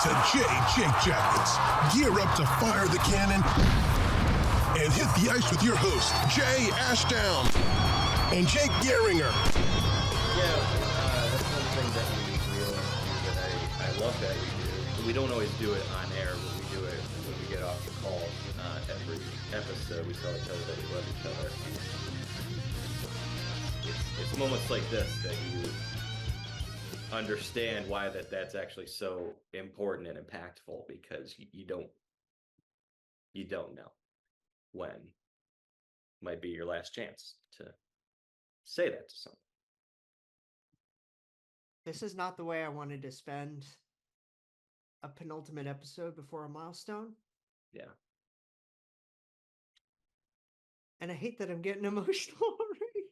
to Jake Jackets. Gear up to fire the cannon and hit the ice with your host, Jay Ashdown and Jake Gehringer. Yeah, that's one thing that we realize here that I love that we do. But we don't always do it on air, but we do it when we get off the call. Every episode, we tell each other that we love each other. It's moments like this that you understand why that's actually so important and impactful, because you don't know when might be your last chance to say that to someone. This is not the way I wanted to spend a penultimate episode before a milestone. Yeah. And I hate that I'm getting emotional already.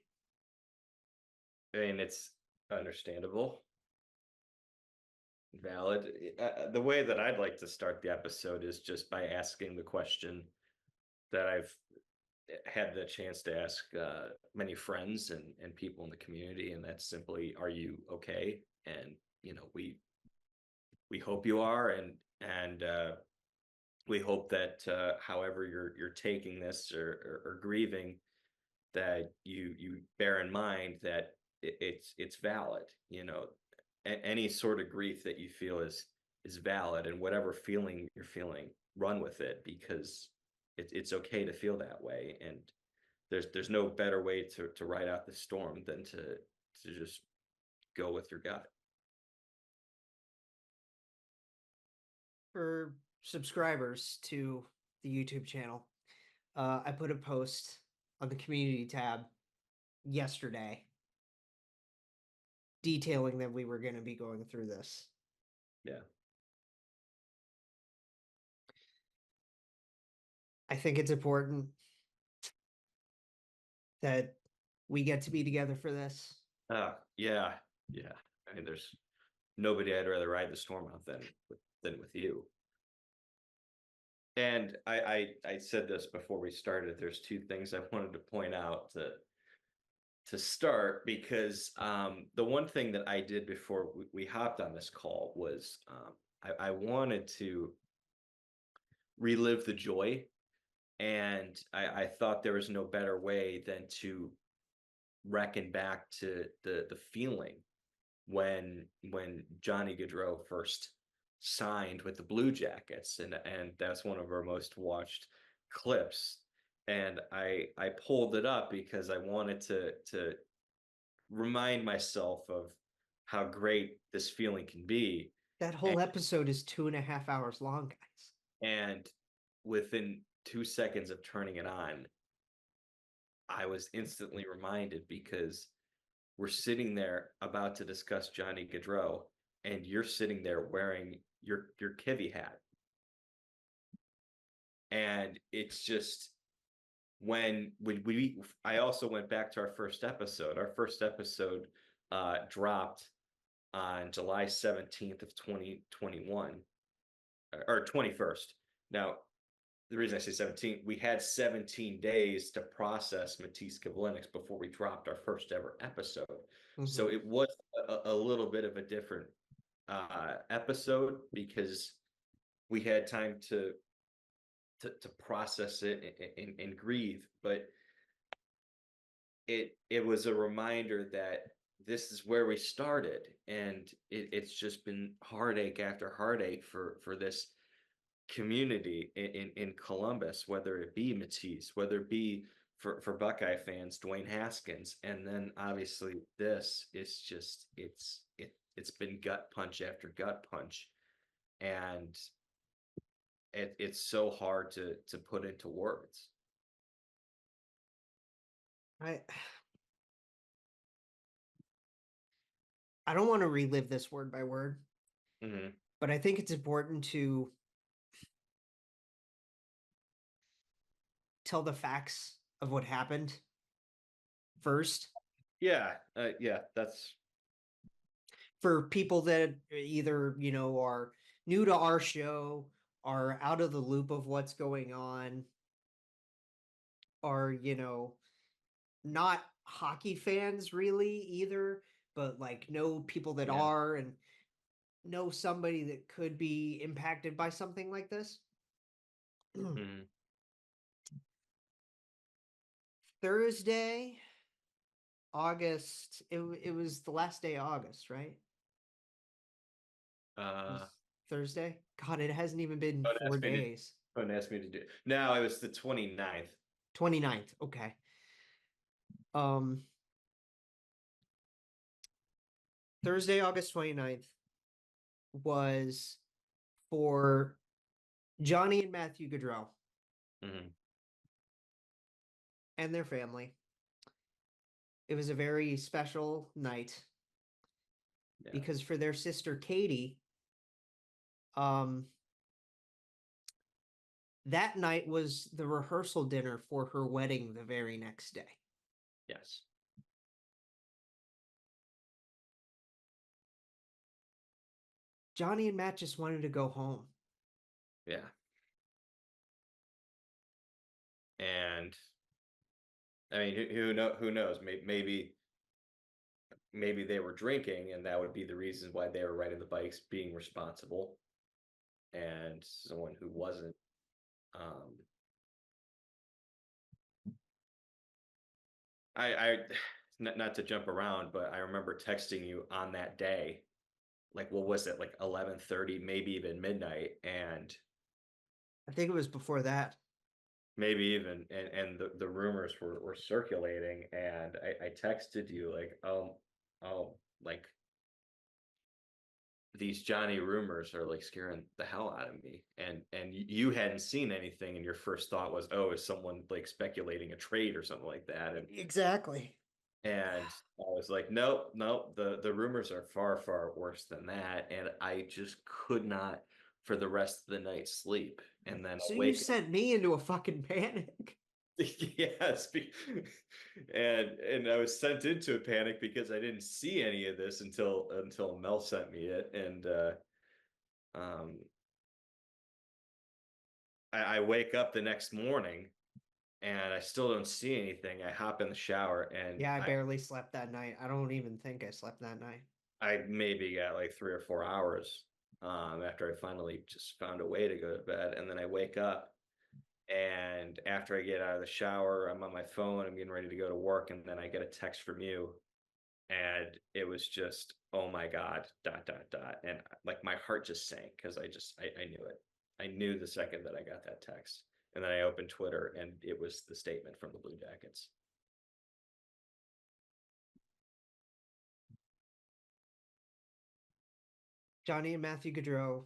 I mean, it's understandable. Valid. The way that I'd like to start the episode is just by asking the question that I've had the chance to ask many friends and people in the community, and that's simply, are you okay? And we hope you are, and we hope that however you're taking this or grieving, that you bear in mind that it's valid. Any sort of grief that you feel is valid, and whatever feeling you're feeling, run with it, because it's okay to feel that way. And there's no better way to ride out the storm than to just go with your gut. For subscribers to the YouTube channel, I put a post on the community tab yesterday detailing that we were going to be going through this. Yeah. I think it's important that we get to be together for this. Yeah. I mean, there's nobody I'd rather ride the storm out than with you. And I said this before we started. There's two things I wanted to point out to start, because the one thing that I did before we hopped on this call was I wanted to relive the joy, and I thought there was no better way than to reckon back to the feeling when Johnny Gaudreau first signed with the Blue Jackets, and that's one of our most watched clips. And I pulled it up because I wanted to remind myself of how great this feeling can be. That whole episode is 2.5 hours long, guys. And within 2 seconds of turning it on, I was instantly reminded, because we're sitting there about to discuss Johnny Gaudreau, and you're sitting there wearing your kivvy hat. And it's just, when I also went back to our first episode. Our first episode dropped on July 17th of 2021, or 21st. Now, the reason I say 17, we had 17 days to process Matisse Kivlinix before we dropped our first ever episode. Mm-hmm. So it was a little bit of a different episode, because we had time to process it and grieve. But it was a reminder that this is where we started, and it's just been heartache after heartache for this community in Columbus, whether it be Matisse, whether it be for Buckeye fans, Dwayne Haskins, and then obviously this is just it's been gut punch after gut punch, and it's so hard to put into words. I don't want to relive this word by word, mm-hmm. but I think it's important to tell the facts of what happened first. Yeah, that's for people that either are new to our show, are out of the loop of what's going on, are not hockey fans really either, but like know people that are. And know somebody that could be impacted by something like this. Mhm. Thursday, August. It was the last day of August, right? It Uh, was Thursday. God, it hasn't even been don't 4 ask me to days. don't ask me to do. No, it was the 29th. 29th. Okay. Um Thursday, August 29th was for Johnny and Matthew Gaudreau Mhm. and their family. It was a very special night Yeah. because for their sister Katie, um, that night was the rehearsal dinner for her wedding the very next day. Yes. Johnny and Matt just wanted to go home. Yeah. And I mean, who knows? Maybe they were drinking, and that would be the reason why they were riding the bikes, being responsible, and someone who wasn't. Um, I not to jump around, but I remember texting you on that day, like what was it, like 11:30, maybe even midnight, and I think it was before that. maybe even and the rumors were circulating, and I texted you like, oh, like these Johnny rumors are like scaring the hell out of me. And you hadn't seen anything, and your first thought was, oh, is someone like speculating a trade or something like that? Exactly. And I was like, nope, nope, the rumors are far worse than that. And I just could not for the rest of the night sleep. And then I So you wake sent me into a fucking panic. yes, and I was sent into a panic because I didn't see any of this until Mel sent me it. And um I wake up the next morning and I still don't see anything. I hop in the shower, and Yeah, I barely slept that night. I don't even think I slept that night. I maybe got like 3 or 4 hours after I finally just found a way to go to bed. And then I wake up, and after I get out of the shower, I'm on my phone, I'm getting ready to go to work, and then I get a text from you, and it was just, oh my God, dot dot dot. And like my heart just sank because I knew it. I knew the second that I got that text. And then I opened Twitter, and it was the statement from the Blue Jackets. Johnny and Matthew Gaudreau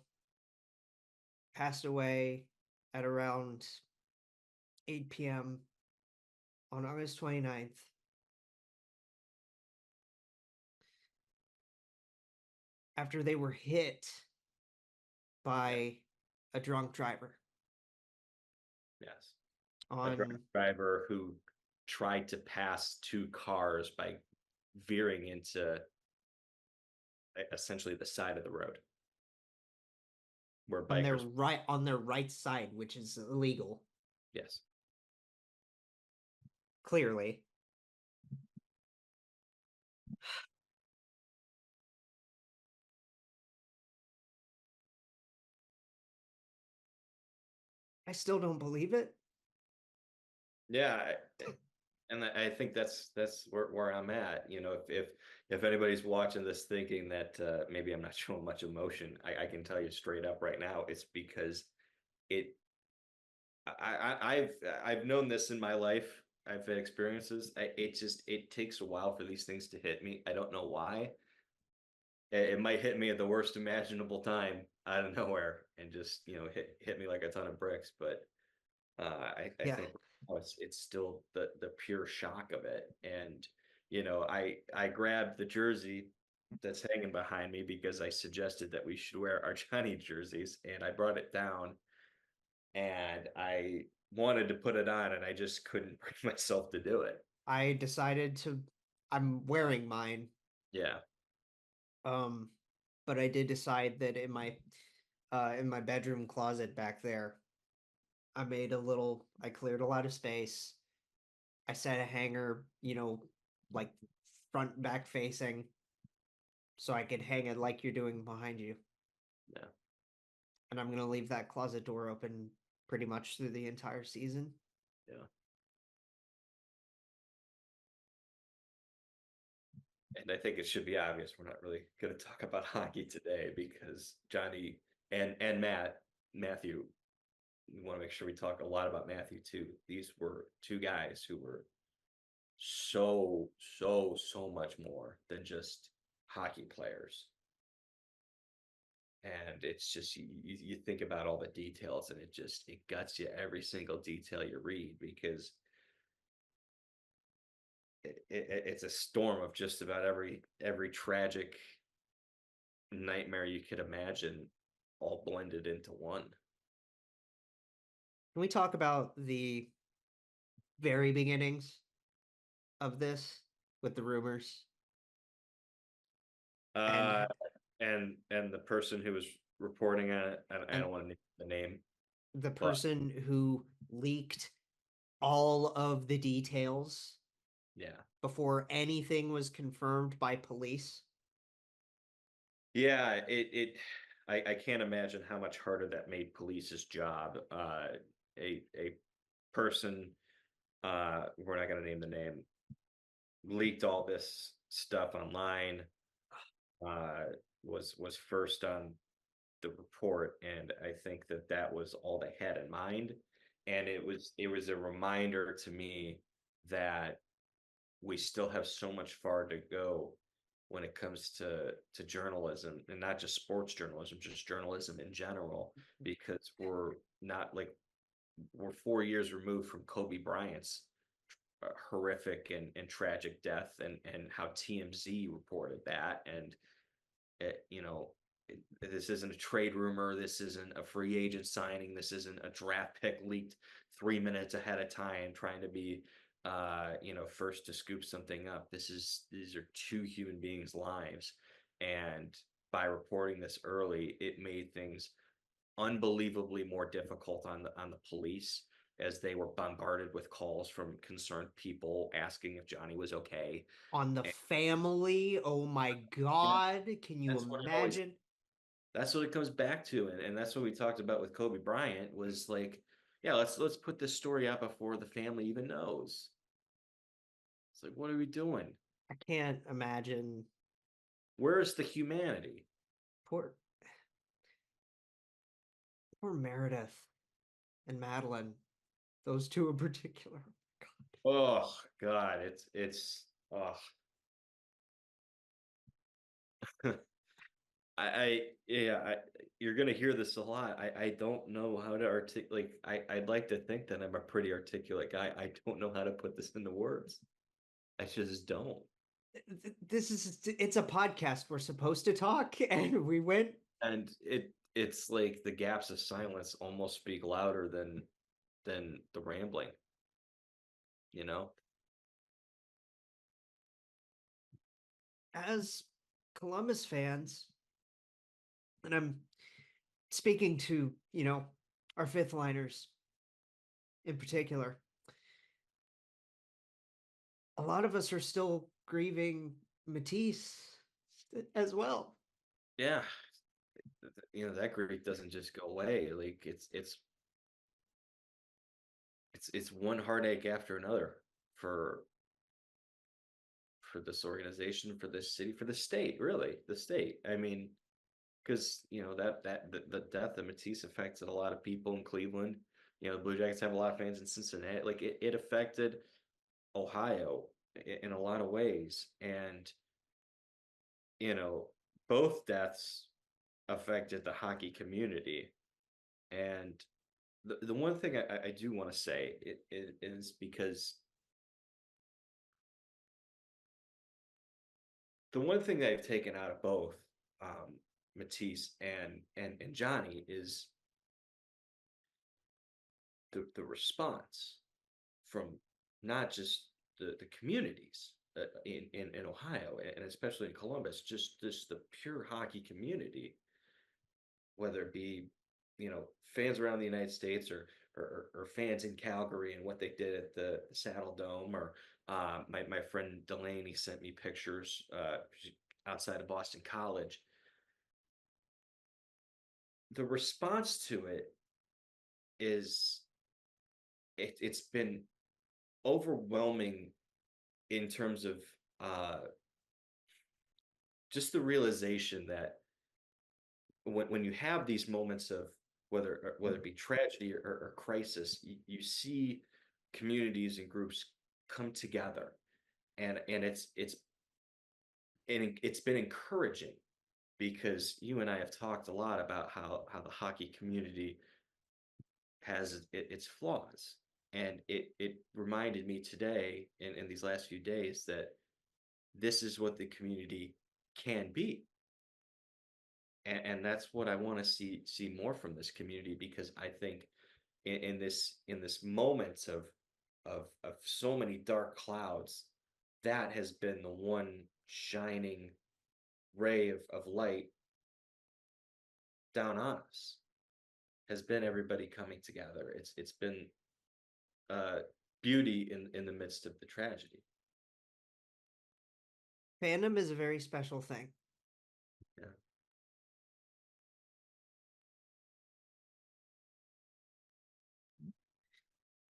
passed away at around 8 p.m. on August 29th. After they were hit Yeah. by a drunk driver Yes. A drunk on driver who tried to pass two cars by veering into essentially the side of the road where on their bikers. right side, which is illegal, Yes. clearly. I still don't believe it. Yeah, and I think that's where I'm at. You know, if anybody's watching this thinking that maybe I'm not showing much emotion, I can tell you straight up right now, it's because it. I've known this in my life. I've had experiences. It takes a while for these things to hit me. I don't know why. It might hit me at the worst imaginable time out of nowhere and just hit me like a ton of bricks. But I Yeah. think it's still the pure shock of it. And I grabbed the jersey that's hanging behind me because I suggested that we should wear our Johnny jerseys, and I brought it down, and I wanted to put it on, and I just couldn't bring myself to do it. I decided to I'm wearing mine. Yeah. Um but I did decide that in my bedroom closet back there, I cleared a lot of space. I set a hanger, like front back facing, so I could hang it like you're doing behind you. Yeah. And I'm gonna leave that closet door open pretty much through the entire season. Yeah. And I think it should be obvious we're not really going to talk about hockey today because Johnny and Matthew, we want to make sure we talk a lot about Matthew too. These were two guys who were so much more than just hockey players. And it's just you think about all the details and it guts you every single detail you read because it's a storm of just about every tragic nightmare you could imagine all blended into one. Can we talk about the very beginnings of this with the rumors? Uh, And and the person who was reporting on it, I and don't want to name the name, the but person who leaked all of the details yeah, before anything was confirmed by police. yeah, I can't imagine how much harder that made police's job. A person, we're not going to name the name, leaked all this stuff online. Uh, was first on the report, and I think that was all they had in mind. And it was a reminder to me that we still have so much far to go when it comes to journalism, and not just sports journalism, just journalism in general, because we're 4 years removed from Kobe Bryant's horrific and tragic death, and how TMZ reported that. And it, this isn't a trade rumor. This isn't a free agent signing. This isn't a draft pick leaked 3 minutes ahead of time trying to be, first to scoop something up. These are two human beings' lives. And by reporting this early, it made things unbelievably more difficult on the police, as they were bombarded with calls from concerned people asking if Johnny was okay. On the And family, oh my yeah, God, can you that's what it always imagine? that's what it comes back to. And that's what we talked about with Kobe Bryant, was like, yeah, let's put this story out before the family even knows. It's like, what are we doing? I can't imagine. Where is the humanity? Poor, poor Meredith and Madeline, those two in particular. Oh God, it's oh. You're gonna hear this a lot. I don't know how to articulate. I'd like to think that I'm a pretty articulate guy. I don't know how to put this into words. I just don't. It's a podcast. We're supposed to talk, and we went. And it's like the gaps of silence almost speak louder than the rambling, you know? As Columbus fans, and I'm speaking to, our fifth liners in particular, a lot of us are still grieving Matisse as well. Yeah. That grief doesn't just go away. Like it's one heartache after another for this organization, for this city, for the state, really, the state. I mean, because the death of Matisse affected a lot of people in Cleveland. The Blue Jackets have a lot of fans in Cincinnati. Like it affected Ohio in a lot of ways. And both deaths affected the hockey community. And the one thing I do want to say it is because the one thing that I've taken out of both Matisse and Johnny is the response from not just the communities in Ohio, and especially in Columbus, just the pure hockey community, whether it be fans around the United States, or fans in Calgary and what they did at the Saddle Dome, or my friend Delaney sent me pictures. outside of Boston College. The response to it is it's been overwhelming in terms of uh, just the realization that when you have these moments of whether it be tragedy or crisis, you see communities and groups come together, and it's been encouraging because you and I have talked a lot about how the hockey community has its flaws, and it reminded me today in these last few days that this is what the community can be, and that's what I want to see more from this community, because I think in this moment of so many dark clouds, that has been the one shining ray of light down on us, has been everybody coming together. It's been uh beauty in the midst of the tragedy. Fandom is a very special thing. Yeah.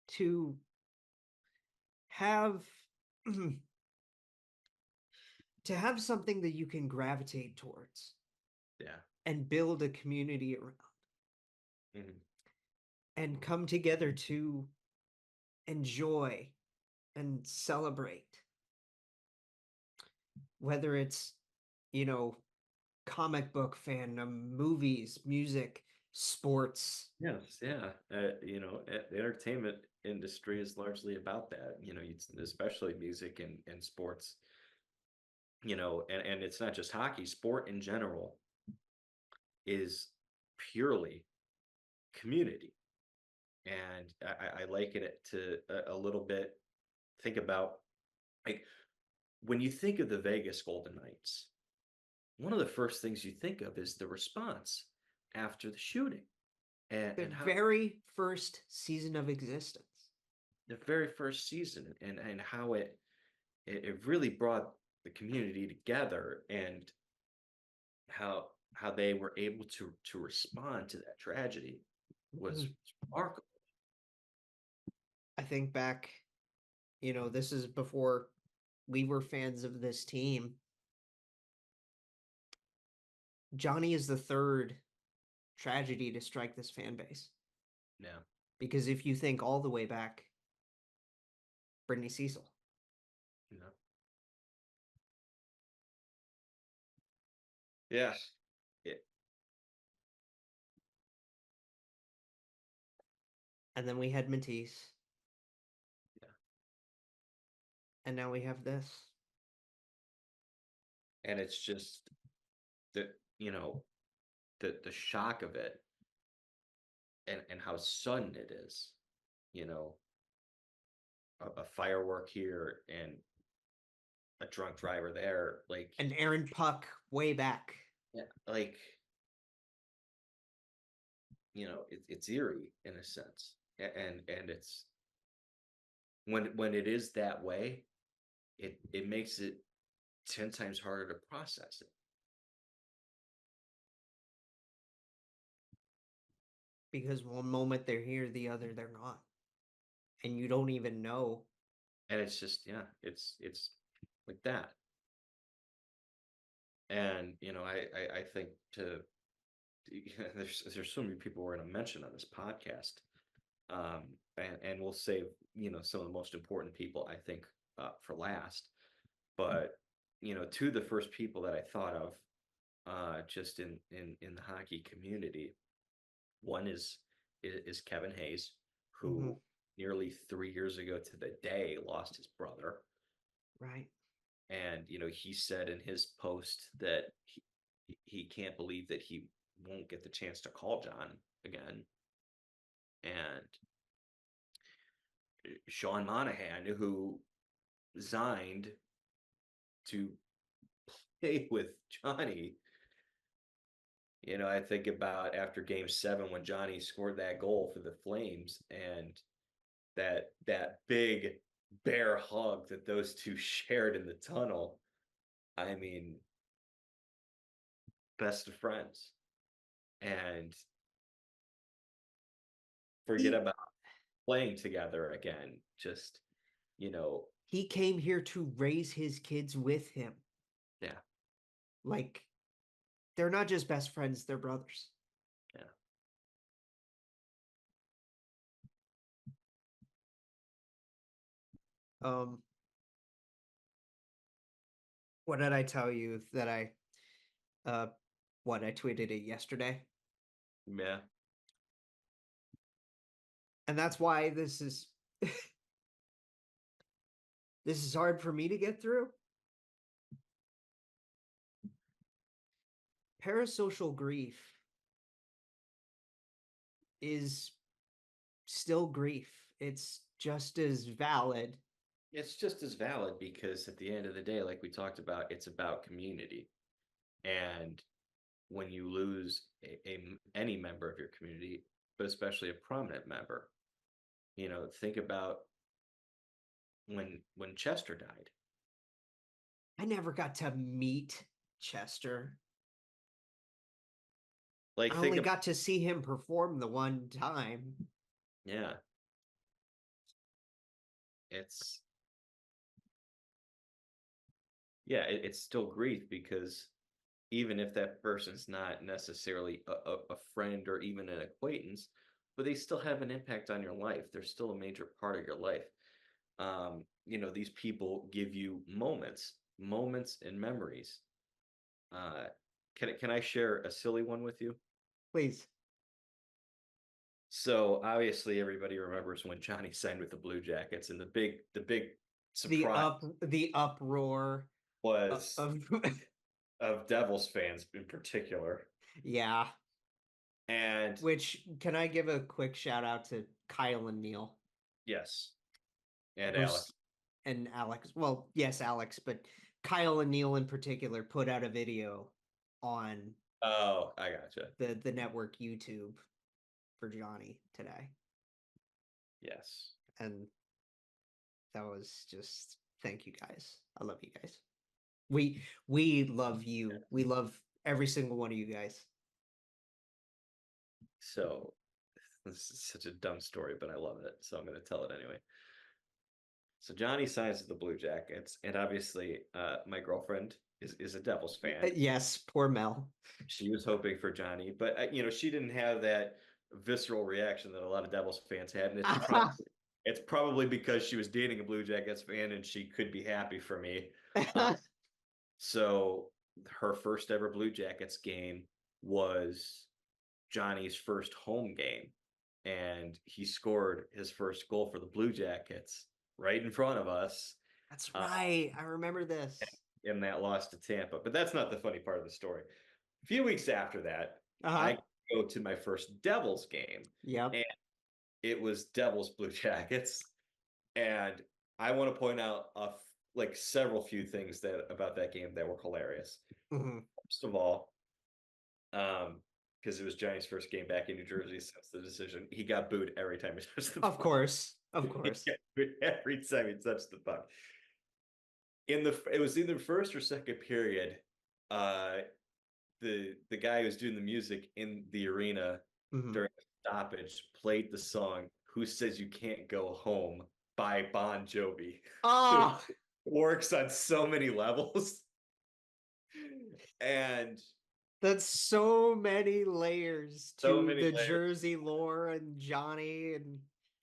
To have to have something that you can gravitate towards Yeah. and build a community around Mhm. and come together to enjoy and celebrate, whether it's, you know, comic book fandom, movies, music, sports. Yes, yeah. The entertainment industry is largely about that. Especially music and sports. And it's not just hockey. Sport in general is purely community, and I liken it to a little bit. Think about, like, when you think of the Vegas Golden Knights, one of the first things you think of is the response after the shooting, and The and how very first season of existence. the very first season, and how it really brought the community together, and how they were able to respond to that tragedy was Mhm. remarkable. I think back, this is before we were fans of this team. Johnny is the third tragedy to strike this fan base. Yeah. Because if you think all the way back, Brittany Cecil. Yeah. Yeah. It, And then we had Matisse. yeah. And now we have this. And it's just the the shock of it, and how sudden it is. You know, a firework here and a drunk driver there, like, And Aaron Puck way back. yeah, like, it's eerie in a sense, and it's when it is that way, it makes it 10 times harder to process it. Because one moment they're here, the other they're not. And you don't even know. And it's just, yeah, it's like that. And I think there's so many people we're going to mention on this podcast, and we'll save some of the most important people, I think, for last. But two of the first people that I thought of, just in the hockey community, one is Kevin Hayes, Mhm. who nearly 3 years ago to the day lost his brother. Right. And he said in his post that he can't believe that he won't get the chance to call John again. And Sean Monahan, who signed to play with Johnny, I think about after Game 7 when Johnny scored that goal for the Flames, and that big bear hug that those two shared in the tunnel. I mean, best of friends, and forget He, about playing together again. Just, you know, he came here to raise his kids with him. yeah, Like, they're not just best friends, they're brothers. yeah. What did I tell you that uh I tweeted it yesterday? Yeah. And that's why this is this is hard for me to get through. Parasocial grief is still grief. It's just as valid. It's just as valid because at the end of the day, like we talked about, it's about community. And when you lose any member of your community, but especially a prominent member, think about when Chester died. I never got to meet Chester. Like, I only got to see him perform the one time. Yeah. It's it's still grief because even if that person's not necessarily a friend or even an acquaintance, but they still have an impact on your life. They're still a major part of your life. These people give you moments and memories. Can I share a silly one with you? Please. So obviously everybody remembers when Johnny signed with the Blue Jackets, and the big surprise The uproar was of of Devils fans in particular. yeah. And Which, can I give a quick shout out to Kyle and Neil? yes, and Alex. And Alex. Well, yes, Alex, but Kyle and Neil in particular put out a video on Oh, I gotcha. the network YouTube for Johnny today. Yes. And that was just, thank you guys. I love you guys. We love you. We love every single one of you guys. So this is such a dumb story, but I love it. So I'm going to tell it anyway. So Johnny signs with the Blue Jackets, and obviously my girlfriend is a Devils fan. Yes, poor Mel. She was hoping for Johnny, but she didn't have that visceral reaction that a lot of Devils fans had, and it's probably because she was dating a Blue Jackets fan and she could be happy for me. So her first ever Blue Jackets game was Johnny's first home game, and he scored his first goal for the Blue Jackets right in front of us. That's right. I remember this. In that loss to Tampa. But that's not the funny part of the story. A few weeks after that, I go to my first Devils game. Yep. And it was Devils Blue Jackets. And I want to point out several few things about that game that were hilarious. Mm-hmm. First of all, because it was Johnny's first game back in New Jersey since the decision, he got booed every time he touched the puck. Of course. Every time he touched the puck. It was either first or second period. The guy who's doing the music in the arena during the stoppage played the song "Who Says You Can't Go Home" by Bon Jovi. Oh, it works on so many levels, and that's so many layers to the layers. Jersey lore and Johnny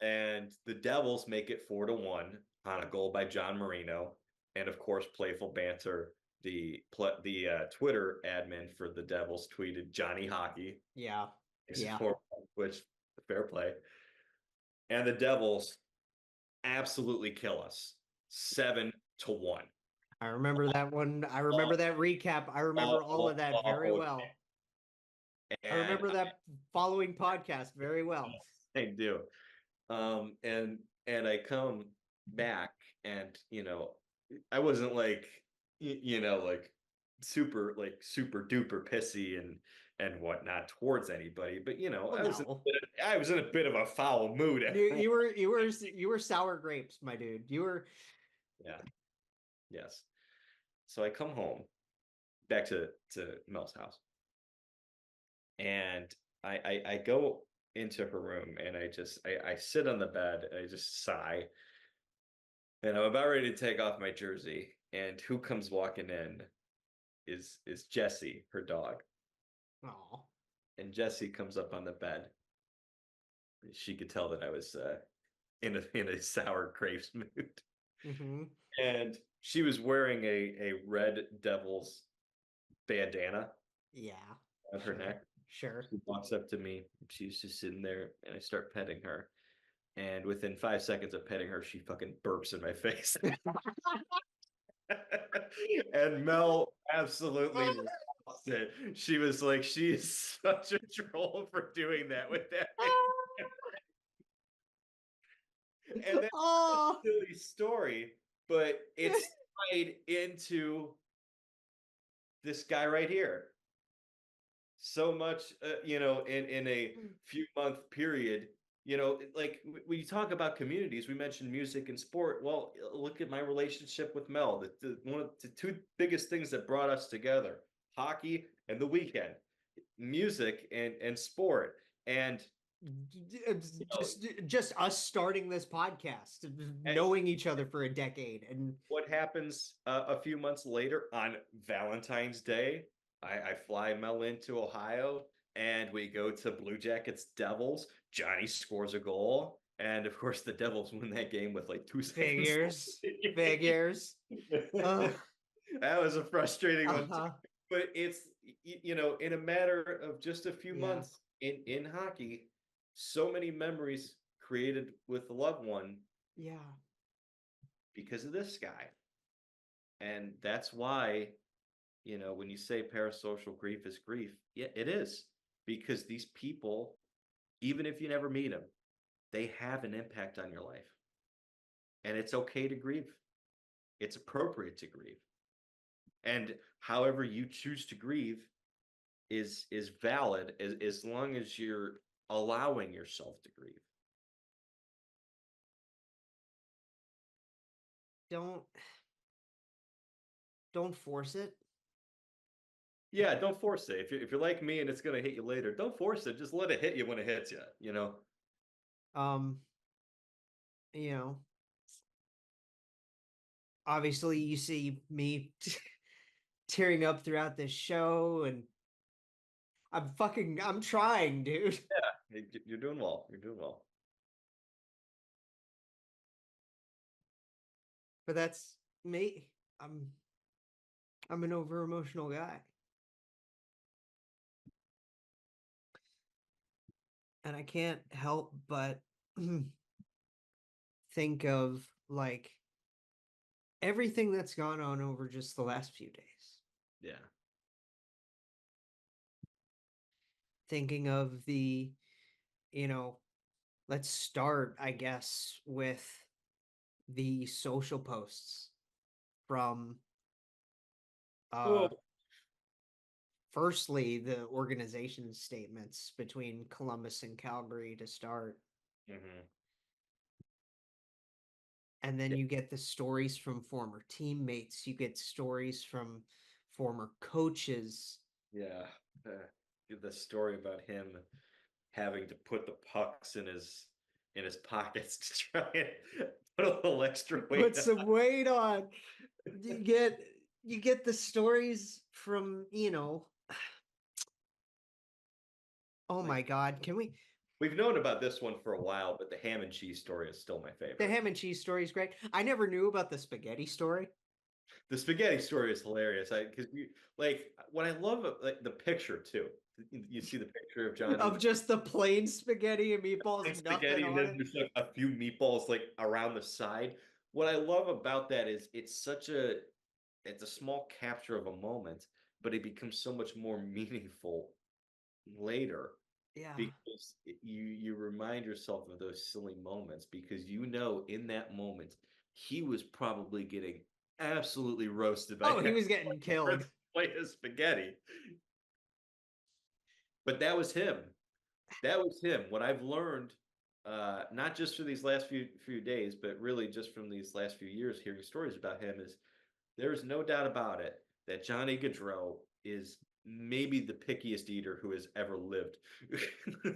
and the Devils make it 4-1 on a goal by John Marino. And of course, playful banter. The Twitter admin for the Devils tweeted Johnny Hockey. Yeah. Which fair play. And the Devils absolutely kill us 7-1. I remember that one. I remember that recap. I remember all of that very well. I remember that following podcast very well. I do. And I come back and I wasn't super duper pissy and whatnot towards anybody, but I was in a bit of a foul mood. You were sour grapes, my dude. You were. Yeah. Yes. So I come home back to Mel's house. And I go into her room and I sit on the bed and I just sigh. And I'm about ready to take off my jersey. And who comes walking in is Jessie, her dog. Oh. And Jessie comes up on the bed. She could tell that I was in a sour grapes mood. Mm-hmm. And she was wearing a Red Devils bandana Yeah. on her neck. Sure. She walks up to me. She's just sitting there, and I start petting her. And within 5 seconds of petting her, she fucking burps in my face. And Mel absolutely lost it. She was like, she is such a troll for doing that with that. And that's a silly story, but it's tied into this guy right here. So much, in a few month period, like when you talk about communities, we mentioned music and sport. Well, look at my relationship with Mel. One of the two biggest things that brought us together: hockey and the weekend, music and sport. And just us starting this podcast, knowing each other for a decade. And what happens a few months later on Valentine's Day? I fly Mel into Ohio and we go to Blue Jackets Devils. Johnny scores a goal. And of course, the Devils win that game with like 2 seconds. Figures. That was a frustrating one. But it's, in a matter of just a few months in hockey, so many memories created with a loved one. Yeah. Because of this guy. And that's why, when you say parasocial grief is grief, yeah, it is. Because these people, even if you never meet them, they have an impact on your life. And it's okay to grieve. It's appropriate to grieve. And however you choose to grieve is valid as long as you're allowing yourself to grieve. Don't force it. Yeah, don't force it. If you're like me and it's gonna hit you later, don't force it. Just let it hit you when it hits you. Obviously you see me tearing up throughout this show, and I'm trying, dude. Yeah, you're doing well. You're doing well. But that's me. I'm an over emotional guy. And I can't help but think of like everything that's gone on over just the last few days. Yeah. Thinking of the, let's start, I guess, with the social posts from firstly the organization statements between Columbus and Calgary to start. Mm-hmm. And then you get the stories from former teammates, you get stories from former coaches. Yeah. The story about him having to put the pucks in his pockets to try and put a little extra weight. Put some weight on. You get the stories from, oh my God, can we? We've known about this one for a while, but the ham and cheese story is still my favorite. The ham and cheese story is great. I never knew about the spaghetti story. The spaghetti story is hilarious. Because what I love, like the picture too. You see the picture of Johnny of just the plain spaghetti and meatballs, and spaghetti, and then there's like a few meatballs like around the side. What I love about that is it's a small capture of a moment, but it becomes so much more meaningful later. Yeah. Because you remind yourself of those silly moments, because in that moment he was probably getting absolutely roasted by he was getting killed. Plate of spaghetti. But that was him. What I've learned, not just for these last few days, but really just from these last few years, hearing stories about him, is there is no doubt about it that Johnny Gaudreau is maybe the pickiest eater who has ever lived.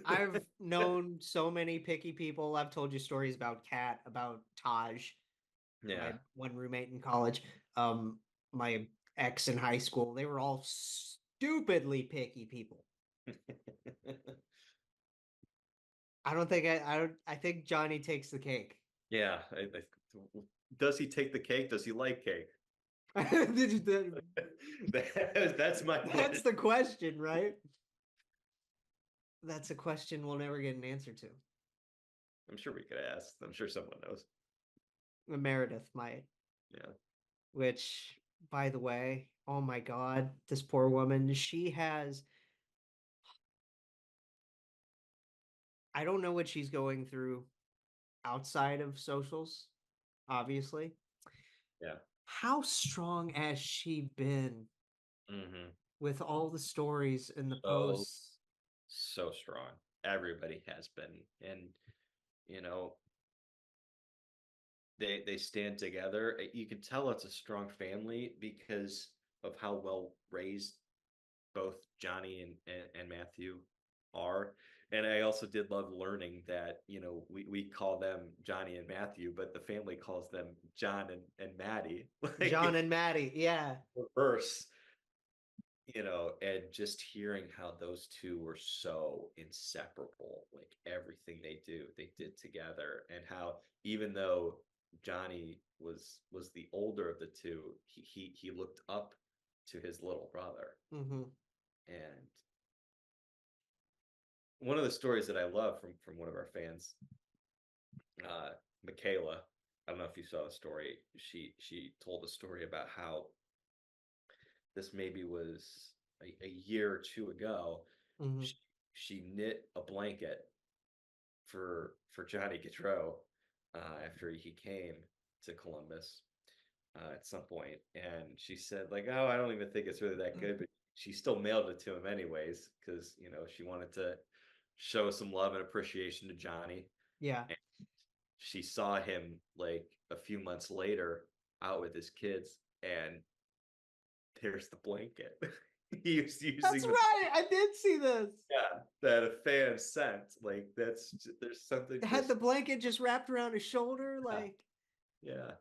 I've known so many picky people. I've told you stories about Kat, about Taj, Yeah. my one roommate in college, my ex in high school. They were all stupidly picky people. I don't think I think Johnny takes the cake. Yeah. Does he take the cake? Does he like cake? That's my That's question. the question, right? That's a question we'll never get an answer to. I'm sure we could ask. I'm sure someone knows. Meredith might. Yeah. Which, by the way, oh my God, this poor woman, she has. I don't know what she's going through outside of socials, obviously. Yeah. How strong has she been Mm-hmm. with all the stories and the So posts? so strong. Everybody has been, and you know they stand together. You can tell it's a strong family because of how well raised both Johnny and Matthew are. And I also did love learning that, we call them Johnny and Matthew, but the family calls them John and Matty. Like John and Matty, yeah. reverse, and just hearing how those two were so inseparable, like everything they did together, and how even though Johnny was the older of the two, he looked up to his little brother. Mm-hmm. And one of the stories that I love from one of our fans, Michaela, I don't know if you saw the story. She told a story about how this maybe was a year or two ago. Mm-hmm. She knit a blanket for Johnny Gaudreau after he came to Columbus at some point, and she said like, "Oh, I don't even think it's really that good," but she still mailed it to him anyways because she wanted to show some love and appreciation to Johnny. Yeah. And she saw him like a few months later out with his kids, and there's the blanket. He was using That's right. I did see this. yeah, that a fan sent. Like there's something Had the blanket just wrapped around his shoulder, like yeah.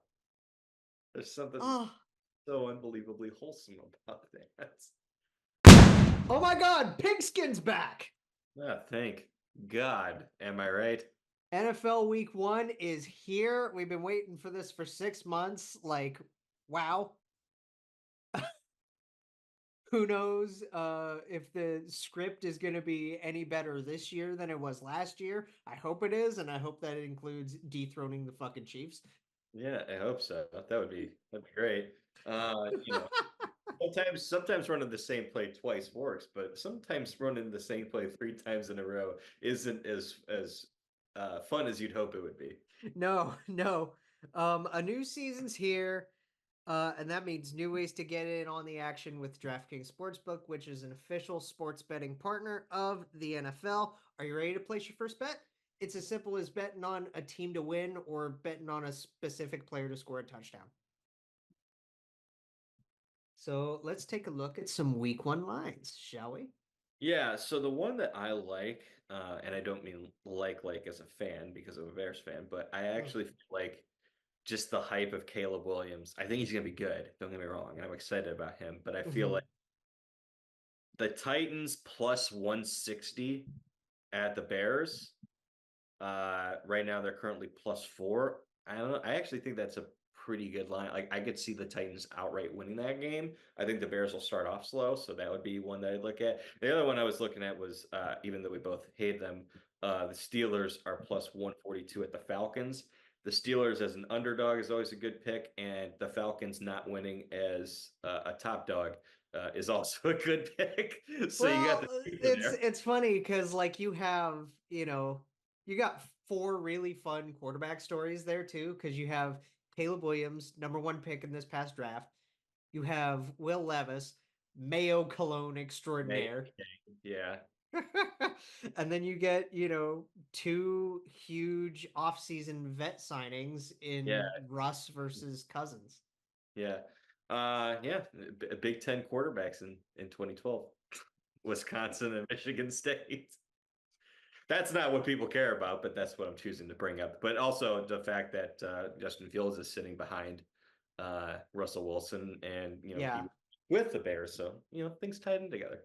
There's something oh. so unbelievably wholesome about that. Oh my God, Pigskin's back. Yeah, thank God. Am I right? NFL Week 1 is here. We've been waiting for this for 6 months. Like, wow. Who knows if the script is going to be any better this year than it was last year. I hope it is, and I hope that it includes dethroning the fucking Chiefs. Yeah, I hope so. That'd be great. Sometimes running the same play twice works, but sometimes running the same play 3 times in a row isn't as fun as you'd hope it would be. No. A new season's here. And that means new ways to get in on the action with DraftKings Sportsbook, which is an official sports betting partner of the NFL. Are you ready to place your first bet? It's as simple as betting on a team to win or betting on a specific player to score a touchdown. So let's take a look at some week 1 lines, shall we? Yeah, so the one that I like, and I don't mean like as a fan because I'm a Bears fan, but I actually feel like just the hype of Caleb Williams. I think he's going to be good. Don't get me wrong. I'm excited about him, but I feel like the Titans plus 160 at the Bears. Right now they're currently plus 4. I don't know. I actually think that's a pretty good line. Like I could see the Titans outright winning that game. I think the Bears will start off slow, so that would be one that I'd look at. The other one I was looking at was even though we both hate them, the Steelers are plus 142 at the Falcons. The Steelers as an underdog is always a good pick, and the Falcons not winning as a top dog is also a good pick. So you got it's funny because like you have you got 4 really fun quarterback stories there too because you have Caleb Williams, number 1 pick in this past draft. You have Will Levis, Mayo Cologne extraordinaire. Yeah. And then you get, 2 huge offseason vet signings in Russ versus Cousins. Yeah. Yeah. Big Ten quarterbacks in 2012. Wisconsin and Michigan State. That's not what people care about, but that's what I'm choosing to bring up. But also the fact that Justin Fields is sitting behind Russell Wilson, and Yeah. he with the Bears, so things tied in together.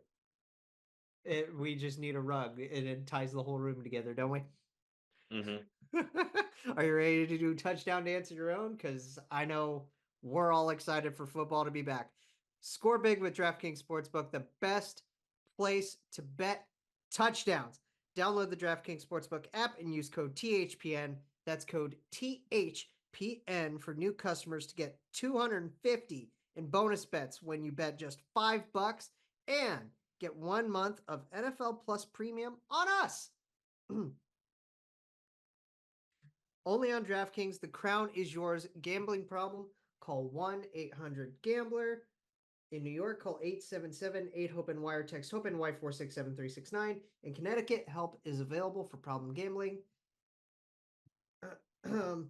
We just need a rug, and it ties the whole room together, don't we? Mm-hmm. Are you ready to do touchdown dance of your own? Because I know we're all excited for football to be back. Score big with DraftKings Sportsbook, the best place to bet touchdowns. Download the DraftKings Sportsbook app and use code THPN. That's code THPN for new customers to get $250 in bonus bets when you bet just $5 and get 1 month of NFL Plus Premium on us. Only on DraftKings. The crown is yours. Gambling problem? Call 1-800-GAMBLER. In New York, call 877-8-HOPE-NY or text HOPE-NY 467-3669. In Connecticut, help is available for problem gambling. Call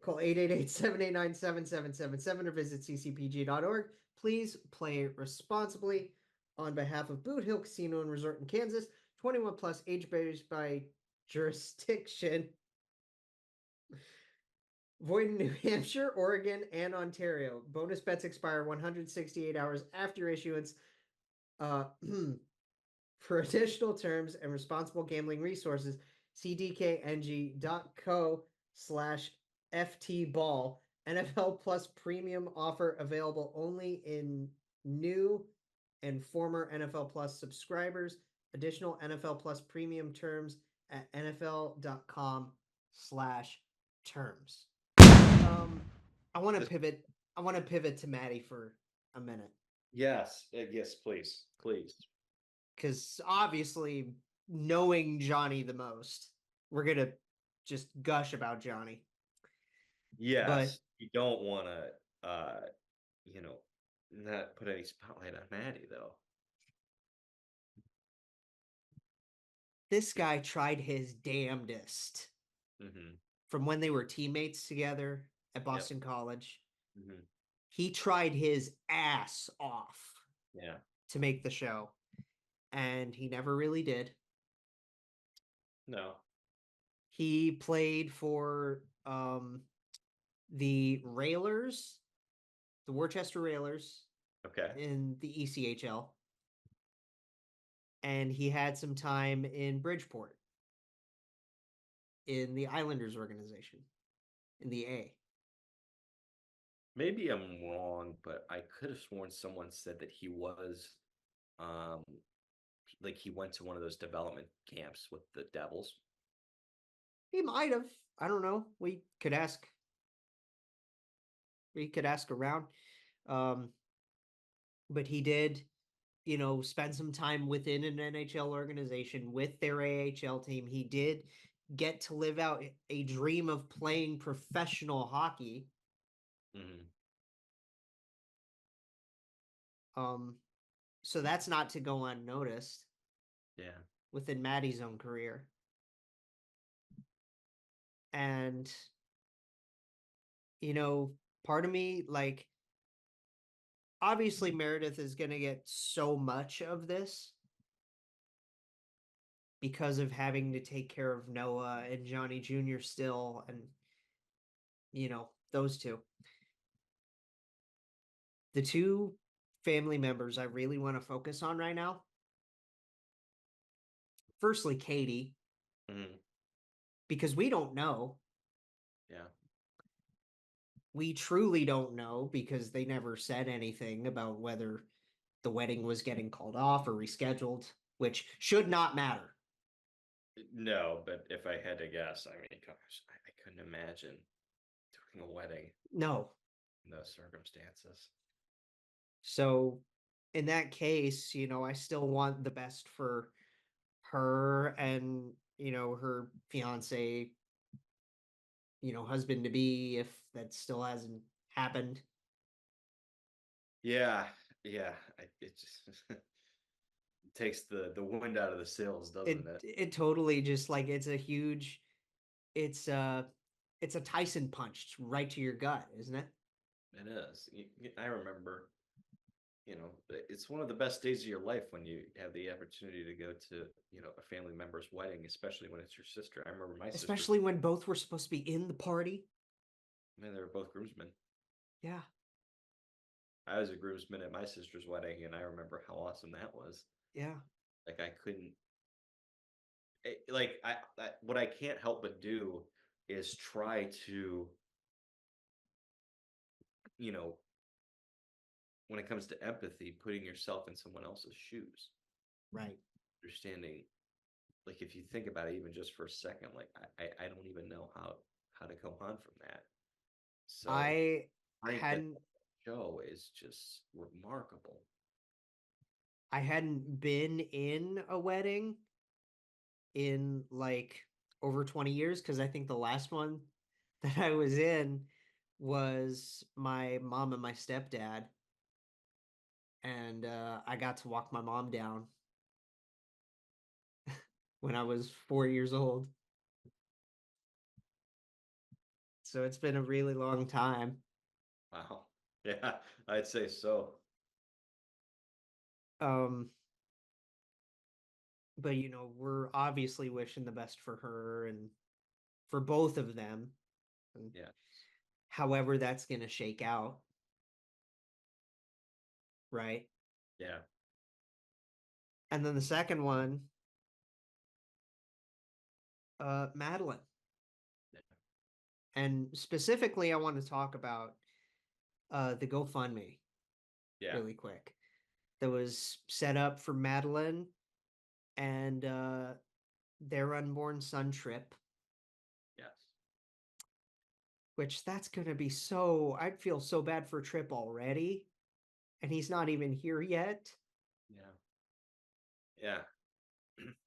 888-789-7777 or visit ccpg.org. Please play responsibly. On behalf of Boot Hill Casino and Resort in Kansas, 21 plus, age based by jurisdiction. Void in New Hampshire, Oregon, and Ontario. Bonus bets expire 168 hours after issuance. For additional terms and responsible gambling resources, see dkng.co/ftball. NFL Plus Premium offer available only in new and former NFL Plus subscribers. Additional NFL Plus Premium terms at nfl.com/terms. I want to pivot. I want to pivot to Matty for a minute. Yes, please. Because obviously, knowing Johnny the most, we're gonna just gush about Johnny. Yes, but you don't want to, not put any spotlight on Matty though. This guy tried his damnedest from when they were teammates together at Boston College. He tried his ass off to make the show, and he never really did. No. He played for the Railers, the Worcester Railers, in the ECHL. And he had some time in Bridgeport in the Islanders organization in the A. Maybe I'm wrong, but I could have sworn someone said that he was like he went to one of those development camps with the Devils. He might have. I don't know. We could ask around. But he did, spend some time within an NHL organization with their AHL team. He did get to live out a dream of playing professional hockey. So that's not to go unnoticed. Yeah. Within Matty's own career. And, part of me, like, obviously Meredith is going to get so much of this because of having to take care of Noah and Johnny Jr. still, and, those two. The two family members I really want to focus on right now. Firstly, Katie. Because we don't know. Yeah. We truly don't know because they never said anything about whether the wedding was getting called off or rescheduled, which should not matter. No, but if I had to guess, I mean, gosh, I couldn't imagine doing a wedding. No. In those circumstances. So in that case, I still want the best for her and, her fiance, husband to be, if that still hasn't happened. Yeah. It just takes the wind out of the sails, doesn't it? It totally just like it's a Tyson punch right to your gut, isn't it? It is. I remember it's one of the best days of your life when you have the opportunity to go to, a family member's wedding, especially when it's your sister. I remember my sister. Especially when both were supposed to be in the party. Man, they were both groomsmen. Yeah. I was a groomsman at my sister's wedding, and I remember how awesome that was. Yeah. Like I couldn't, what I can't help but do is try to, you know, when it comes to empathy, putting yourself in someone else's shoes, Right. understanding, like if you think about it, even just for a second, like I don't even know how to come on from that. So I think that hadn't show is just remarkable. I hadn't been in a wedding in like over 20 years because I think the last one that I was in was my mom and my stepdad. And I got to walk my mom down when I was 4 years old. So it's been a really long time. Wow. Yeah, I'd say so. Um, but we're obviously wishing the best for her and for both of them. And Yeah. however that's gonna shake out. Right. Yeah. And then the second one, Madeline. Yeah. And specifically I want to talk about the GoFundMe Yeah. really quick. That was set up for Madeline and their unborn son Trip, Yes. which that's going to be so I'd feel so bad for Trip already, and he's not even here yet. Yeah. Yeah.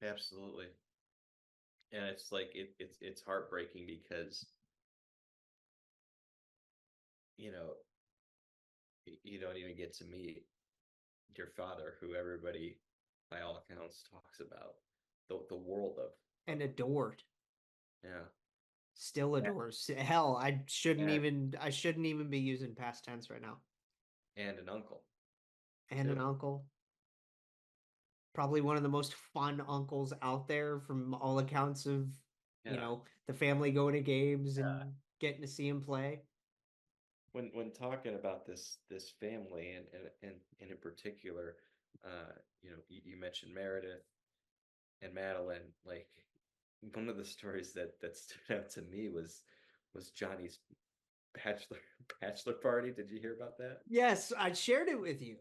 Absolutely. And it's like it's heartbreaking because you know you don't even get to meet your father, who everybody by all accounts talks about the world of. And adored. Yeah. Still adores. Hell, I shouldn't And, even be using past tense right now. and an uncle. And an Too. uncle. Probably one of the most fun uncles out there from all accounts of, Yeah. the family going to games and getting to see him play. When talking about this family and in particular, you mentioned Meredith and Madeline. Like one of the stories that stood out to me was Johnny's bachelor bachelor party. Did you hear about that? Yes, I shared it with you.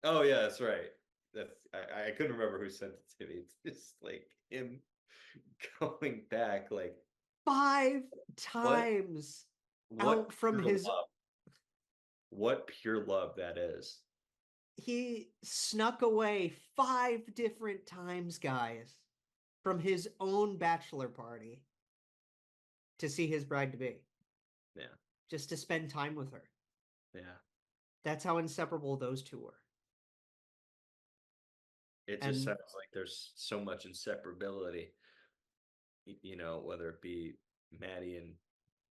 Oh yeah, that's right. That's I couldn't remember who sent it to me. It's just like him going back like 5 what times what out from pure his love. What pure love that is. he snuck away 5 different times, guys, from his own bachelor party to see his bride to be, Yeah. just to spend time with her. Yeah. That's how inseparable those two were. It just And sounds like there's so much inseparability, whether it be Matty and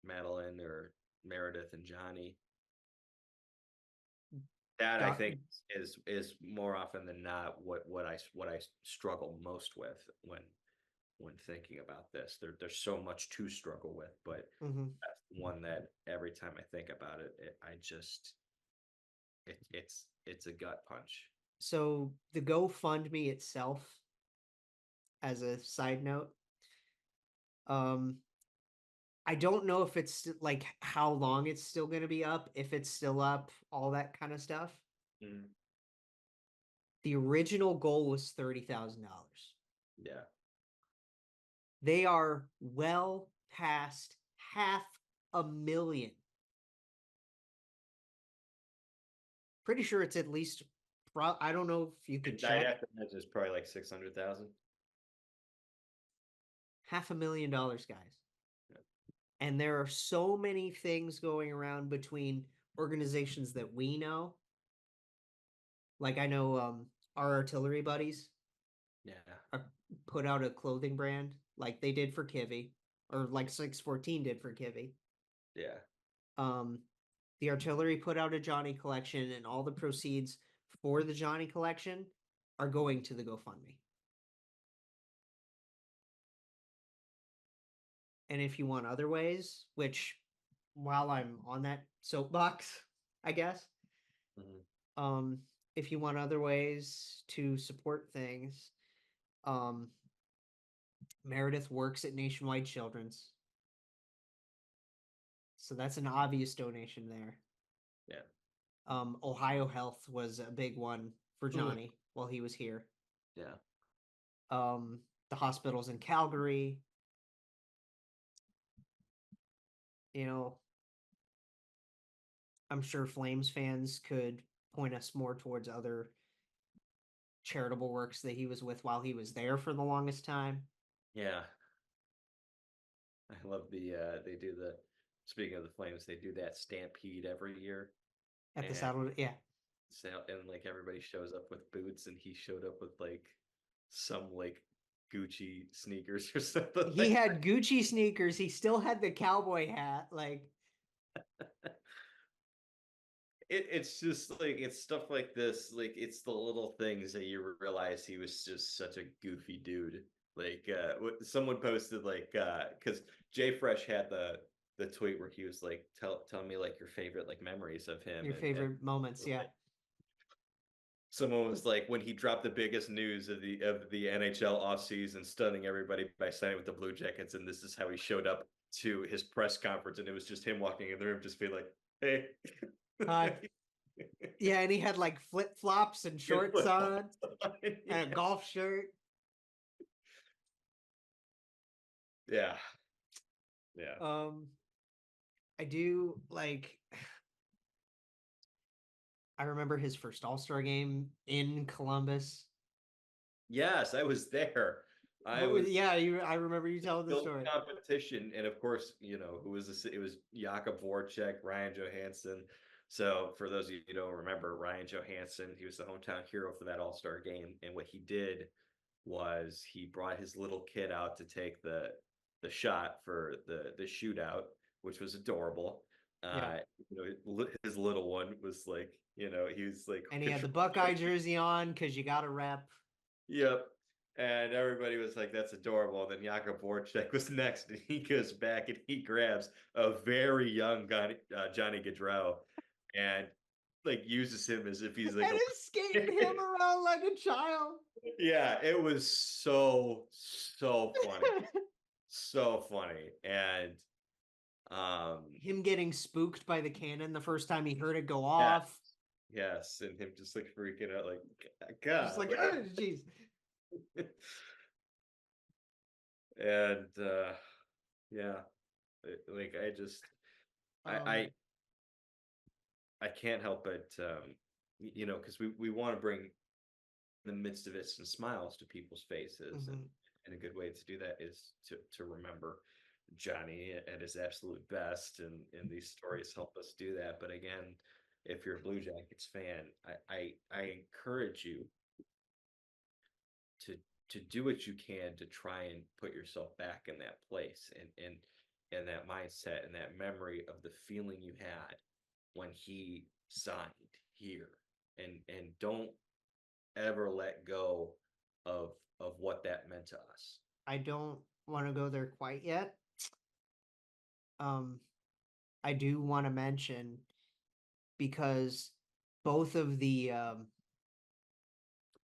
Madeline or Meredith and Johnny. That I think is more often than not what I struggle most with when thinking about this. There's so much to struggle with, but that's one that every time I think about it, I just it's a gut punch. So the GoFundMe itself, as a side note, I don't know if it's like how long it's still going to be up, if it's still up, all that kind of stuff. Mm. The original goal was $30,000. Yeah. They are well past $500,000. Pretty sure it's at least. I don't know if you could I'd check. have to imagine it's probably like 600,000. $500,000, guys. Yeah. And there are so many things going around between organizations that we know. Like I know our artillery buddies Yeah. put out a clothing brand like they did for Kivy, or like 614 did for Kivy. Yeah. The artillery put out a Johnny collection, and all the proceeds for the Johnny collection are going to the GoFundMe. And if you want other ways, which while I'm on that soapbox, I guess, if you want other ways to support things, Meredith works at Nationwide Children's. So that's an obvious donation there. Yeah. Ohio Health was a big one for Johnny while he was here. Yeah. The hospitals in Calgary. You know, I'm sure Flames fans could point us more towards other charitable works that he was with while he was there for the longest time. Yeah. I love they do the, speaking of the Flames, they do that Stampede every year. At the Saddle, yeah. So, and like everybody shows up with boots, and he showed up with like some like Gucci sneakers or something. He had Gucci sneakers. He still had the cowboy hat. Like, it's just like, it's stuff like this. Like, it's the little things that you realize he was just such a goofy dude. Like, someone posted like, because Jay Fresh had the tweet where he was like, tell me like your favorite like memories of him. Your favorite moments, yeah. Someone was like, when he dropped the biggest news of the NHL offseason, stunning everybody by signing with the Blue Jackets, and this is how he showed up to his press conference, and it was just him walking in the room, just being like, "Hey, hi." Yeah, and he had like flip flops and shorts on, and a golf shirt. Yeah, yeah. I do like. I remember his first All-Star game in Columbus. Yes, I was there. I remember you telling the story. Competition, and of course, you know who was this? It was Jakub Voracek, Ryan Johansson. So for those of you who don't remember, Ryan Johansson, he was the hometown hero for that All-Star game, and what he did was he brought his little kid out to take the shot for the shootout, which was adorable. Yeah. You know, his little one was like, you know, he was like, and he had the Buckeye jersey on because you got to rep. Yep. And everybody was like, that's adorable. And then Jakub Voracek was next, and he goes back and he grabs a very young Johnny Gaudreau and like uses him as if he's like and is skating him around like a child. Yeah, it was so funny. So funny. And him getting spooked by the cannon the first time he heard it go off. Yes, and him just like freaking out, like, God, just like, oh, jeez. And yeah, like I just I can't help but you know, because we want to bring in the midst of it some smiles to people's faces, and a good way to do that is to remember Johnny at his absolute best, and these stories help us do that. But again, if you're a Blue Jackets fan, I encourage you to do what you can to try and put yourself back in that place, and that mindset and that memory of the feeling you had when he signed here, and don't ever let go of what that meant to us. I don't want to go there quite yet. I do want to mention, because both of the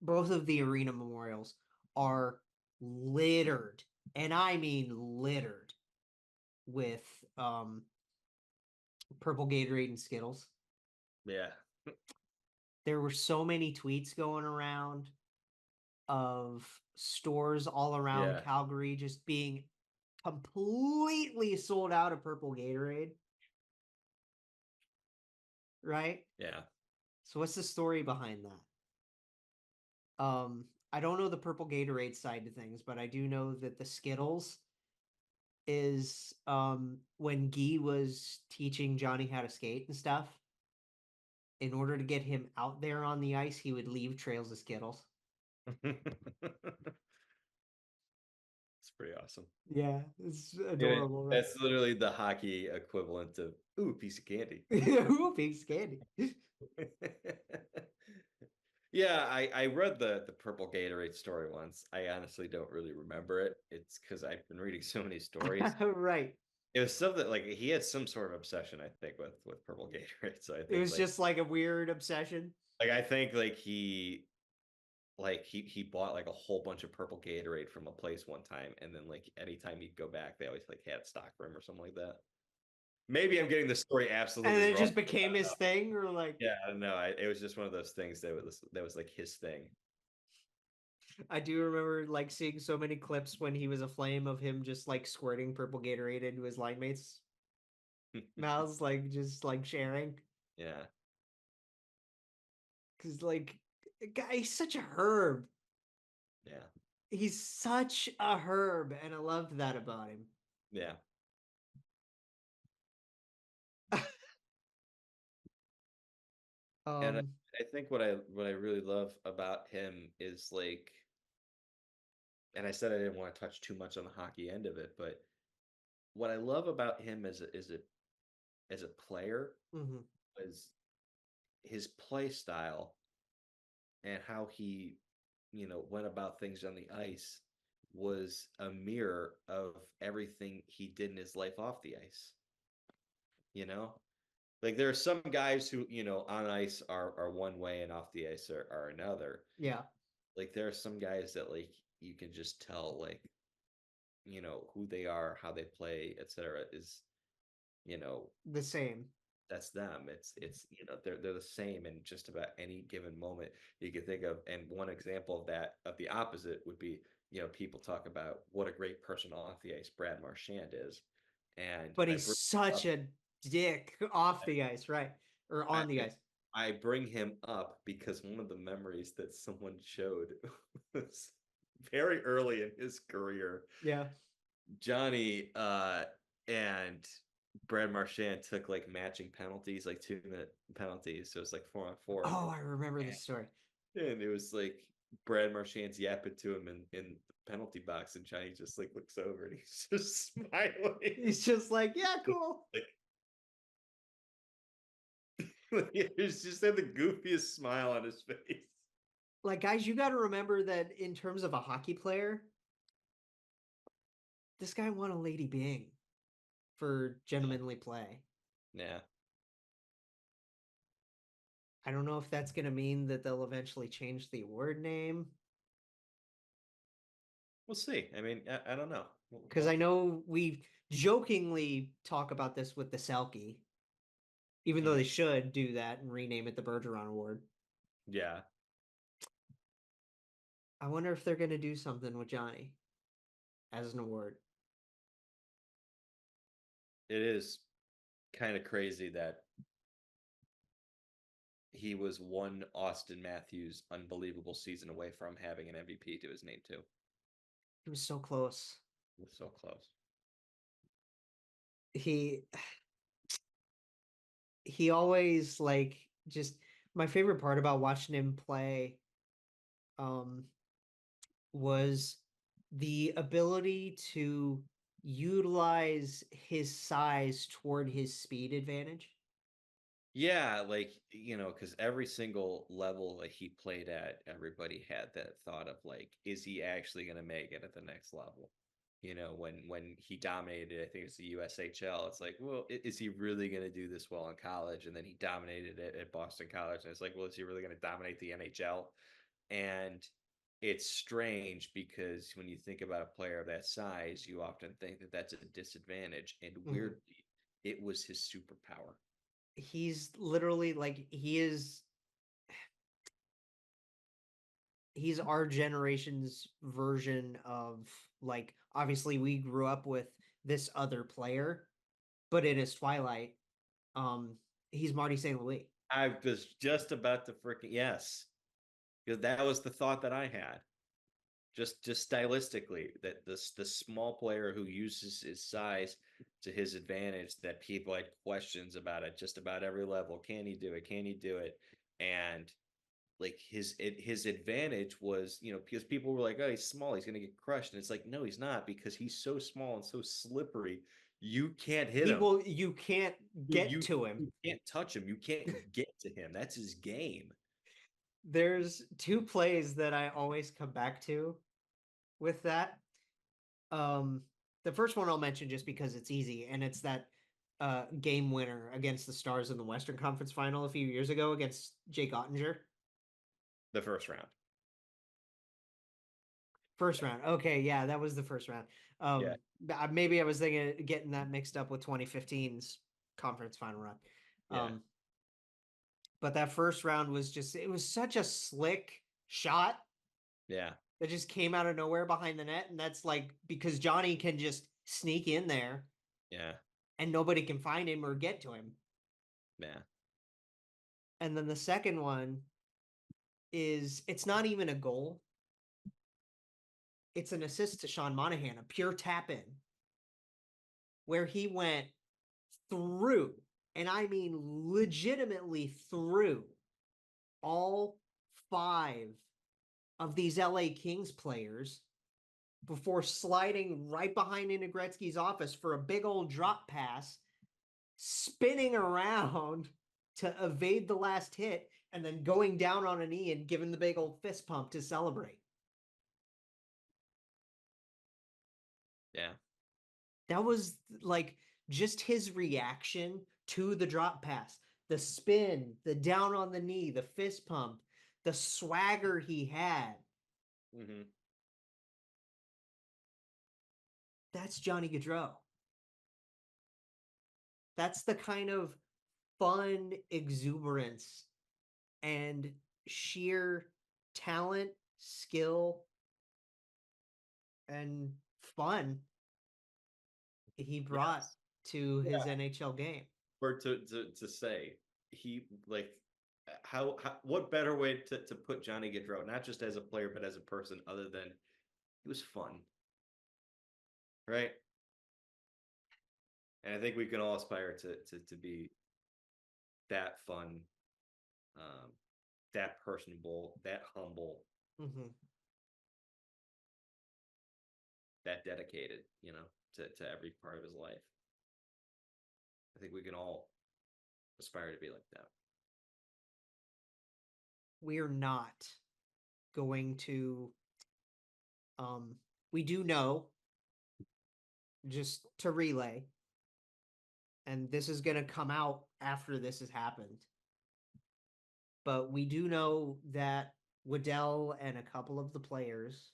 arena memorials are littered, and I mean littered, with purple Gatorade and Skittles. Yeah. There were so many tweets going around of stores all around Calgary just being completely sold out of purple Gatorade. Right? Yeah. So what's the story behind that? I don't know the purple Gatorade side of things, but I do know that the Skittles is when Guy was teaching Johnny how to skate and stuff. In order to get him out there on the ice, he would leave trails of Skittles. It's pretty awesome. Yeah, it's adorable. Right? That's literally the hockey equivalent of, ooh, piece of candy. Ooh, piece of candy. Yeah, I read the purple Gatorade story once. I honestly don't really remember it. It's because I've been reading so many stories. Right. It was something like he had some sort of obsession, I think, with purple Gatorade. So I It think was just like a weird obsession. I think he bought like a whole bunch of purple Gatorade from a place one time, and then like anytime he'd go back, they always like had stock for him or something like that. Maybe I'm getting the story And absolutely it wrong. just became his thing, or like Yeah, I don't know. It was just one of those things that was like his thing. I do remember like seeing so many clips when he was a flame of him just like squirting purple Gatorade into his line mates' mouths, like just like sharing. Yeah, Cause like guy, he's such a herb. yeah, He's such a herb, and I loved that about him. yeah. And Um, I think what I really love about him is like, and I said I didn't want to touch too much on the hockey end of it, but what I love about him as a player mhm. was his play style and how he, went about things on the ice was a mirror of everything he did in his life off the ice. You know, like there are some guys who, on ice are one way and off the ice are another. Yeah, Like there are some guys that like you can just tell like, who they are, how they play, etc. is, you know, the same. that's them. It's they're the same in just about any given moment you can think of. And one example of that of the opposite would be, people talk about what a great person off the ice Brad Marchand is. And But he's such up a dick off the ice, right? Or I on the ice. I bring him up because one of the memories that someone showed was very early in his career. Yeah. Johnny and Brad Marchand took like matching penalties, like 2-minute penalties. So it's like 4-on-4. Oh, I remember this story. And it was like Brad Marchand's yapping to him in the penalty box, and Johnny just like looks over and he's just smiling. He's just like, yeah, cool. He's just had the goofiest smile on his face. Like, guys, you got to remember that in terms of a hockey player, this guy won a Lady Byng for gentlemanly play. Yeah. I don't know if that's going to mean that they'll eventually change the award name. We'll see. I mean, I don't know. Because I know we jokingly talk about this with the Selkie, even though they should do that and rename it the Bergeron Award. Yeah. I wonder if they're going to do something with Johnny as an award. It is kind of crazy that he was one Austin Matthews unbelievable season away from having an MVP to his name too. He was so close. It was so close. He always like just my favorite part about watching him play um was the ability to utilize his size toward his speed advantage. Yeah, like, because every single level that he played at, everybody had that thought of like, is he actually going to make it at the next level? When he dominated, I think it's the USHL, it's like, well, is he really going to do this well in college? And then he dominated it at Boston College, and it's like, well, is he really going to dominate the NHL? And it's strange because when you think about a player of that size, you often think that that's a disadvantage. And Mhm. weirdly, it was his superpower. He's literally like he's our generation's version of like obviously we grew up with this other player, but in his twilight, um, he's Marty St. Louis. I was just about to freaking yes, because that was the thought that I had. Just stylistically, that the small player who uses his size to his advantage, that people had questions about it just about every level. Can he do it? Can he do it? And like his advantage was, because people were like, oh, he's small, he's gonna get crushed. And it's like, no, he's not, because he's so small and so slippery, you can't hit him. You can't You get to him. you can't touch him. You can't get to him. That's his game. There's two plays that I always come back to with that. The first one I'll mention just because it's easy, and it's that game winner against the Stars in the Western Conference Final a few years ago against Jake Ottinger. The first round. First round. Okay, yeah, that was the first round. Yeah. Maybe I was thinking getting that mixed up with 2015's conference final run. Yeah. But that first round was it was such a slick shot Yeah. that just came out of nowhere behind the net. And that's like because Johnny can just sneak in there. Yeah. And nobody can find him or get to him. Yeah. And then the second one is it's not even a goal. It's an assist to Sean Monahan, a pure tap in, where he went through, and I mean legitimately through all 5 of these LA Kings players before sliding right behind into Gretzky's office for a big old drop pass, spinning around to evade the last hit, and then going down on a knee and giving the big old fist pump to celebrate. Yeah. That was like just his reaction to the drop pass, the spin, the down on the knee, the fist pump, the swagger he had. Mm-hmm. That's Johnny Gaudreau. That's the kind of fun exuberance and sheer talent, skill, and fun he brought to his NHL game. Or to say he like how what better way to put Johnny Gaudreau, not just as a player but as a person, other than he was fun, right? And I think we can all aspire to be that fun, that personable, that humble, that dedicated, to every part of his life. I think we can all aspire to be like that. We're not going to we do know, just to relay, and this is going to come out after this has happened, but we do know that Waddell and a couple of the players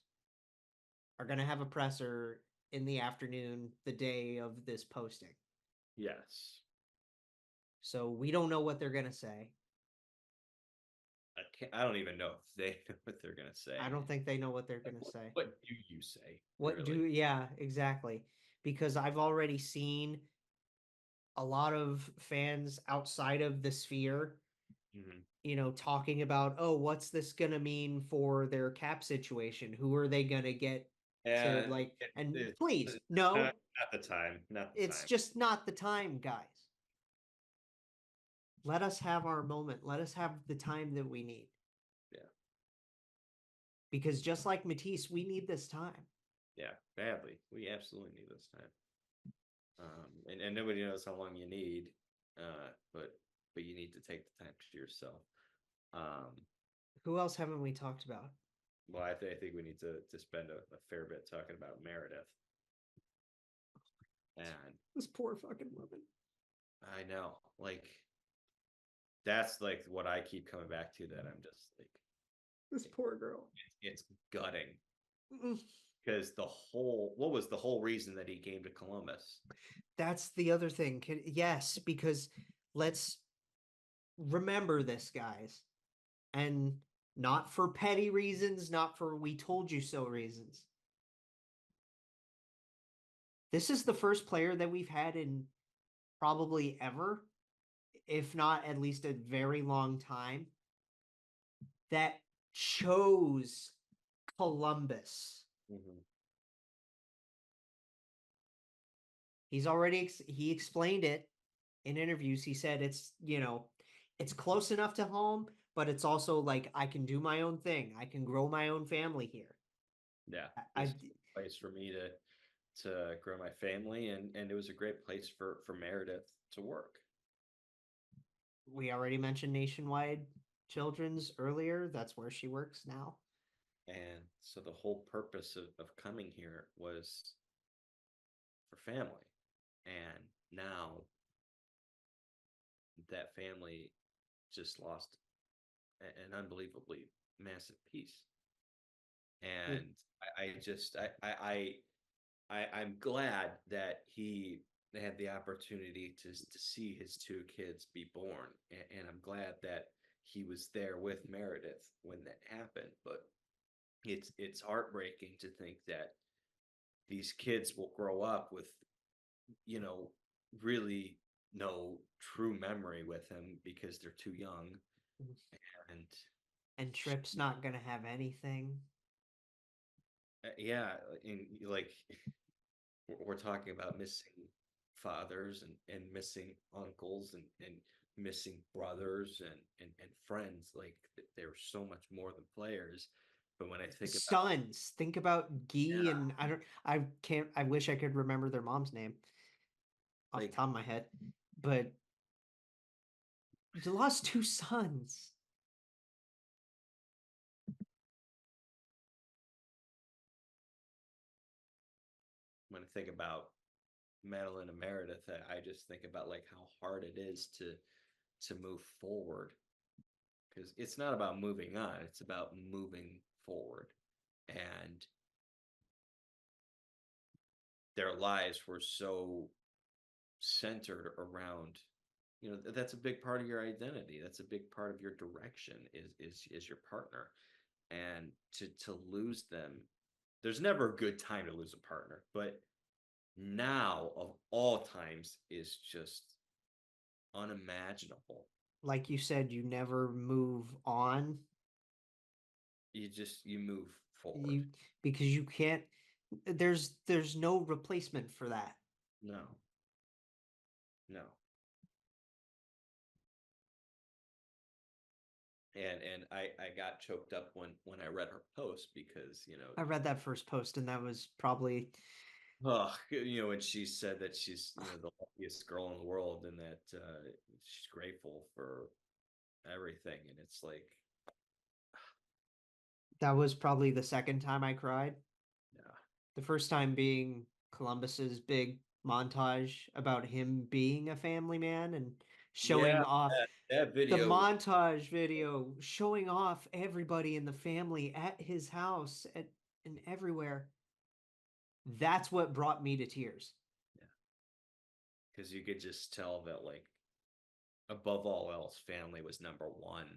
are going to have a presser in the afternoon the day of this posting. Yes. So we don't know what they're going to say. I don't even know if they know what they're going to say. I don't think they know what they're going to say. What do you say? What really? Yeah, exactly. Because I've already seen a lot of fans outside of the sphere, talking about, oh, what's this going to mean for their cap situation? Who are they going to get to like, and please, no. Not the time. It's just not the time, guys. Let us have our moment. Let us have the time that we need. Yeah. Because just like Matisse, we need this time. Yeah, badly. We absolutely need this time. And nobody knows how long you need, but you need to take the time to yourself. Who else haven't we talked about? Well, I think we need to spend a fair bit talking about Meredith. And this poor fucking woman. I know, like, that's like what I keep coming back to. That I'm just like, this poor girl. It's gutting. Because what was the whole reason that he came to Columbus? That's the other thing. Yes, because let's remember this, guys. And not for petty reasons, not for we told you so reasons. This is the first player that we've had in probably ever, if not at least a very long time, that chose Columbus. He explained it in interviews. He said it's close enough to home, but it's also like I can do my own thing. I can grow my own family here. Yeah, it's a place for me to grow my family, and it was a great place for Meredith to work. We already mentioned nationwide Children's earlier. That's where she works now. And so the whole purpose of coming here was for family. And now that family just lost an unbelievably massive piece. And I'm glad that he had the opportunity to see his two kids be born, and I'm glad that he was there with Meredith when that happened. But it's heartbreaking to think that these kids will grow up with, you know, really no true memory with him because they're too young. And And Trip's not gonna have anything. yeah, and like we're talking about missing fathers and missing uncles and missing brothers and friends. Like they're so much more than players. But when I think about Sons. Think about Guy and I can't I wish I could remember their mom's name off the like top of my head. But you lost two sons. when I think about Madeline and Meredith, I just think about like how hard it is to move forward, because it's not about moving on, it's about moving forward. And their lives were so centered around, you know, that's a big part of your identity, that's a big part of your direction, is your partner. And to lose them, there's never a good time to lose a partner, but now of all times is just unimaginable. Like you said, you never move on. You move forward. You because you can't there's no replacement for that. No, no. And I got choked up when I read her post, because I read that first post and that was probably oh, when she said that she's the luckiest girl in the world, and that she's grateful for everything, and it's like, that was probably the second time I cried. yeah, The first time being Columbus's big montage about him being a family man and showing yeah, off that the video. montage video showing off everybody in the family at his house and everywhere. That's what brought me to tears. Yeah, because you could just tell that, like, above all else, family was number one.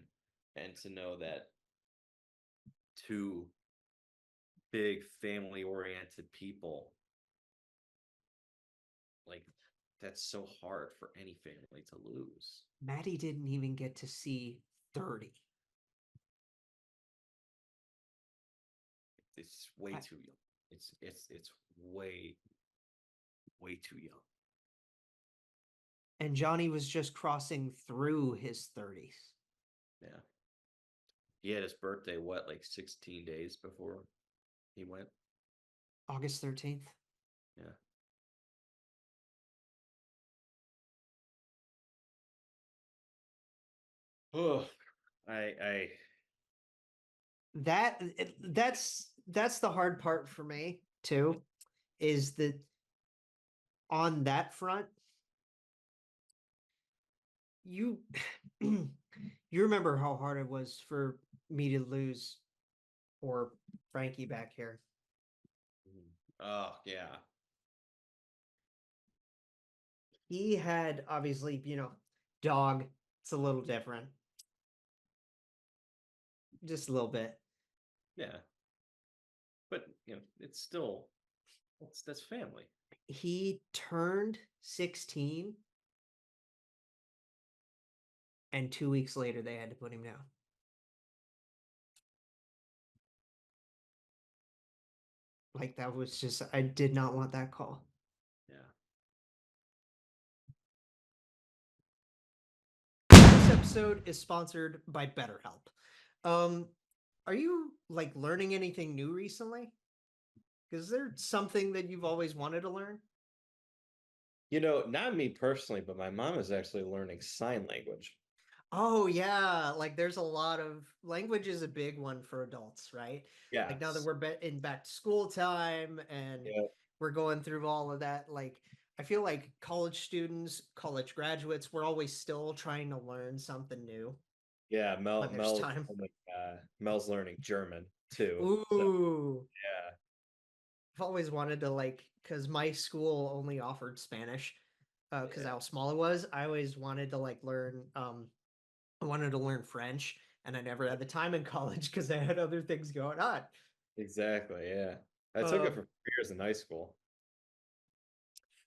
And to know that two big family oriented people, like, that's so hard for any family to lose. Matty didn't even get to see 30. It's way too young. It's way too young. And Johnny was just crossing through his 30s. Yeah. He had his birthday, what, like 16 days before he went? August 13th. Yeah. Oh, I That's the hard part for me too, is that on that front, you you remember how hard it was for me to lose or Frankie back here. oh yeah. He had obviously, dog. It's a little different. Just a little bit. Yeah. But it's still that's family. He turned 16 and 2 weeks later they had to put him down. Like that was just I did not want that call. Yeah. This episode is sponsored by BetterHelp. Are you like learning anything new recently? Is there something that you've always wanted to learn? Not me personally, but my mom is actually learning sign language. Oh yeah, like there's a lot of language is a big one for adults, right? Like now that Yes. we're in back to school time and Yeah. we're going through all of that, like I feel like college students, college graduates, we're always still trying to learn something new Yeah, when there's time. Mel's learning German too. So Ooh, yeah. I've always wanted to like because my school only offered Spanish, because Yeah. how small it was. I always wanted to like learn I wanted to learn French, and I never had the time in college because I had other things going on. Exactly. Yeah. I took it Um, for 4 years in high school.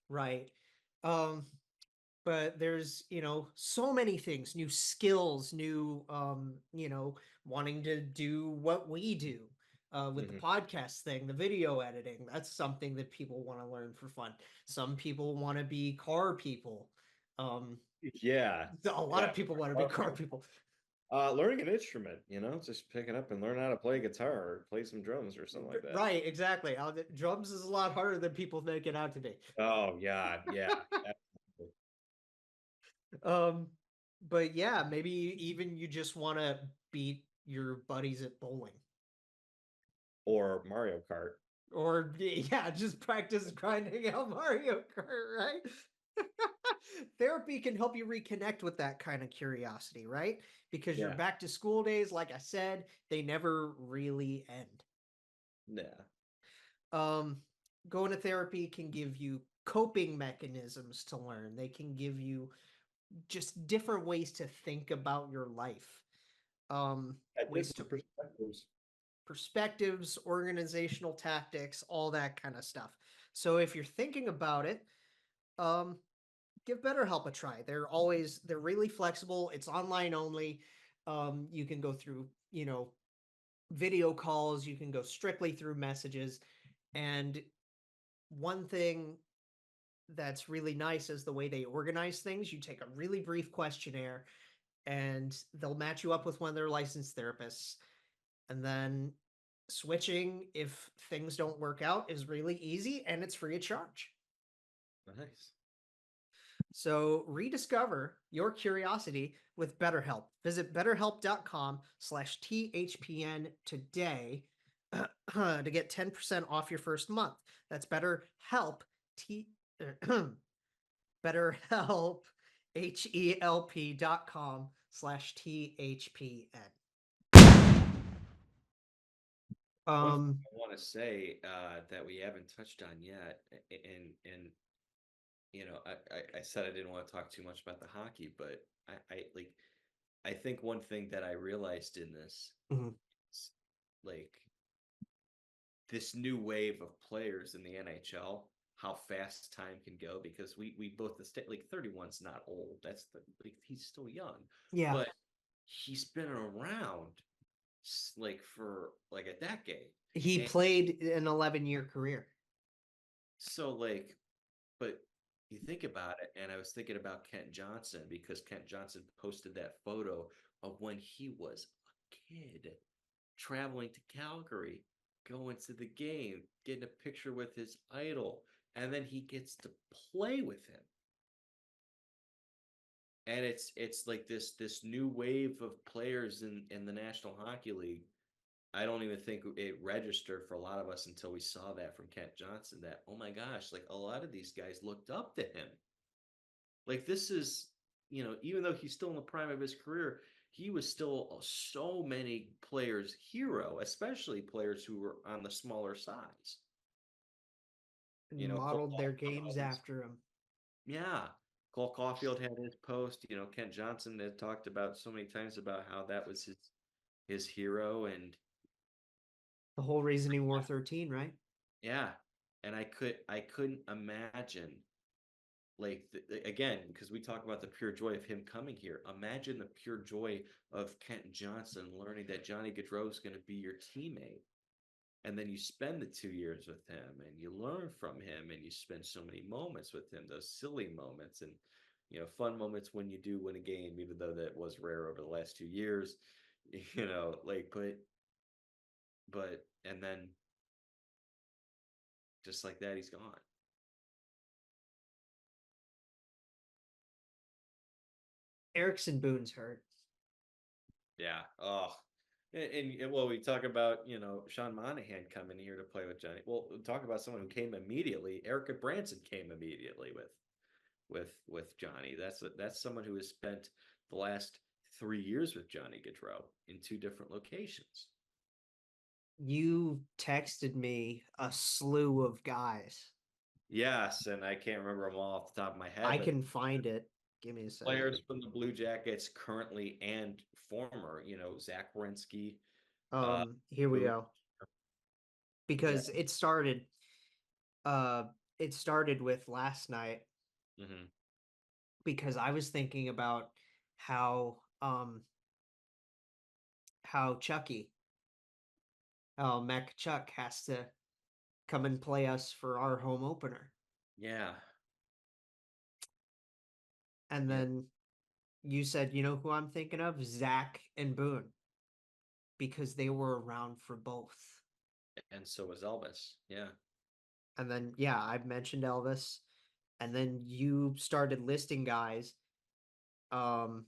right. Um, but there's, so many things, new skills, new, wanting to do what we do. With the Hmm. podcast thing, the video editing, that's something that people want to learn for fun. Some people want to be car people. Um, Yeah. a lot Yeah. of people want to be car people. Learning an instrument, just picking up and learn how to play guitar or play some drums or something like that. Right, exactly. Drums is a lot harder than people make it out to be. Oh yeah, yeah. Absolutely. Um, but yeah, maybe even you just want to beat your buddies at bowling. Or Mario Kart. Or yeah, just practice grinding out Mario Kart, right? Therapy can help you reconnect with that kind of curiosity, right? Because your Yeah. back to school days, like I said, they never really end. Yeah. Um, Going to therapy can give you coping mechanisms to learn. They can give you just different ways to think about your life. Ways to Different perspectives. perspectives, organizational tactics, all that kind of stuff. So if you're thinking about it, um, give BetterHelp a try. They're really flexible. It's online only. You can go through, video calls. You can go strictly through messages. And one thing that's really nice is the way they organize things. You take a really brief questionnaire, and they'll match you up with one of their licensed therapists. And then switching, if things don't work out, is really easy and it's free of charge. Nice. So rediscover your curiosity with BetterHelp. Visit betterhelp.com/THPN today to get 10% off your first month. That's BetterHelp, BetterHelp, HELP.com/THPN. One thing Um, I want to say that we haven't touched on yet, and I said I didn't want to talk too much about the hockey, but I think one thing that I realized in this mhm. is like this new wave of players in the NHL, how fast time can go because we both the state like 31's not old. That's like he's still young, Yeah, but he's been around like for like a decade. he And played an 11-year career. so like but you think about it, and I was thinking about Kent Johnson because Kent Johnson posted that photo of when he was a kid traveling to Calgary, going to the game, getting a picture with his idol, and then he gets to play with him. And it's like this new wave of players in the National Hockey League. I don't even think it registered for a lot of us until we saw that from Kent Johnson that, oh my gosh, like a lot of these guys looked up to him. Like this is, even though he's still in the prime of his career, he was still so many players' hero, especially players who were on the smaller size. And Cole modeled their Caulfield games always, after him. yeah. Cole Caulfield had his post. Kent Johnson had talked about so many times about how that was his hero, and The whole reason he wore 13, right? yeah, and I couldn't imagine like again because we talk about the pure joy of him coming here. Imagine the pure joy of Kent Johnson learning that Johnny Gaudreau is going to be your teammate, and then you spend the 2 years with him, and you learn from him, and you spend so many moments with him, those silly moments, and fun moments when you do win a game, even though that was rare over the last 2 years. Like but and then just like that, he's gone. Erickson Boone's hurt. Yeah. Oh, well, we talk about, Sean Monahan coming here to play with Johnny. Well, talk about someone who came immediately. Erica Branson came immediately with Johnny. That's someone who has spent the last 3 years with Johnny Gaudreau in two different locations. You texted me a slew of guys. Yes, and I can't remember them all off the top of my head, I but can find it. Give me a second. players from the Blue Jackets currently and former, Zach Werenski, Here we Boone. go. Yeah. Because uh it started with last night Hmm. because I was thinking about how how Chucky, how Mac Chuck has to come and play us for our home opener. Yeah. And Yeah. then you said, you know who I'm thinking of? Zach and Boone, because they were around for both. And so was Elvis. Yeah. And then, yeah, I've mentioned Elvis. And then you started listing guys. Um,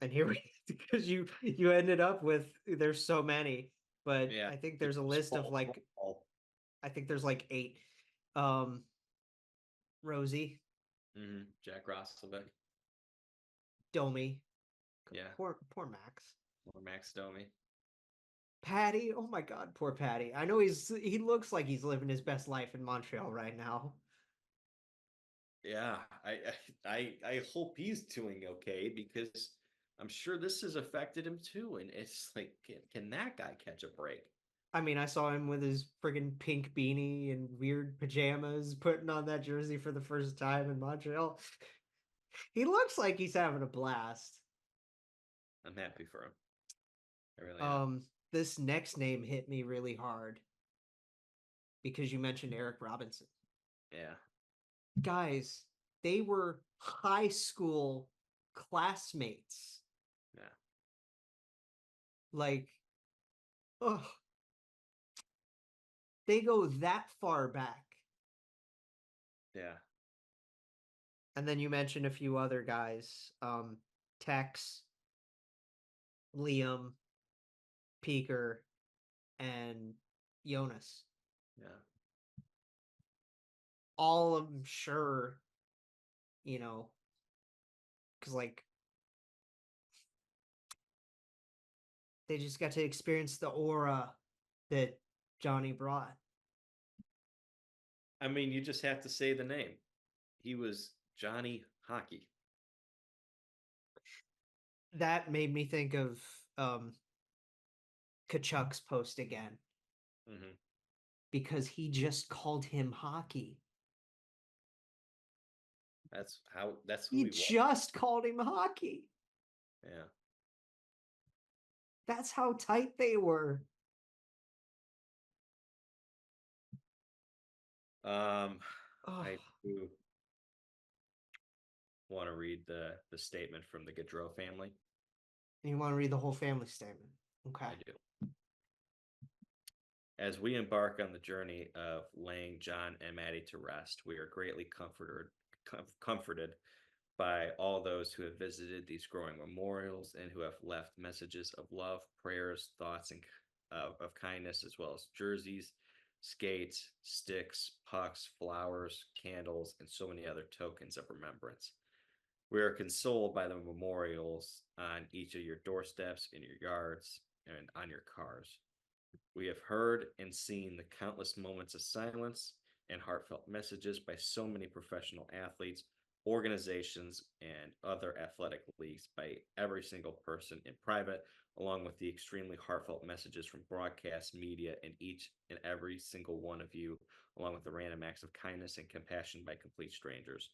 and here we, because you ended up with, there's so many, but Yeah. I think there's a list of like, I think there's like 8. Um, Rosie, Jack Roslovic. Domi, Yeah. poor Max. Or Max Domi. Patty, oh my God, poor Patty. I know he looks like he's living his best life in Montreal right now. Yeah. I hope he's doing okay because I'm sure this has affected him too. And it's like, can that guy catch a break? I mean, I saw him with his friggin' pink beanie and weird pajamas putting on that jersey for the first time in Montreal. He looks like he's having a blast. I'm happy for him. I really am. Um, this next name hit me really hard because you mentioned Eric Robinson. Yeah. Guys, they were high school classmates. Yeah. Like, oh, they go that far back. Yeah. And then you mentioned a few other guys, Tex, Liam, Peaker, and Jonas. Yeah. All of them, sure, you know, because like they just got to experience the aura that Johnny brought. I mean, you just have to say the name. He was Johnny Hockey. That made me think of Kachuk's post again Hmm. because he just called him hockey. That's who He he was. just called him hockey. Yeah. That's how tight they were. Um, Oh, I do want to read the statement from the Gaudreau family. you want to read the whole family statement? Okay. I do. As we embark on the journey of laying John and Matty to rest, we are greatly comforted by all those who have visited these growing memorials and who have left messages of love, prayers, thoughts, and of kindness, as well as jerseys, skates, sticks, pucks, flowers, candles, and so many other tokens of remembrance. We are consoled by the memorials on each of your doorsteps, in your yards, and on your cars. We have heard and seen the countless moments of silence and heartfelt messages by so many professional athletes, organizations, and other athletic leagues, by every single person in private, along with the extremely heartfelt messages from broadcast media and each and every single one of you, along with the random acts of kindness and compassion by complete strangers.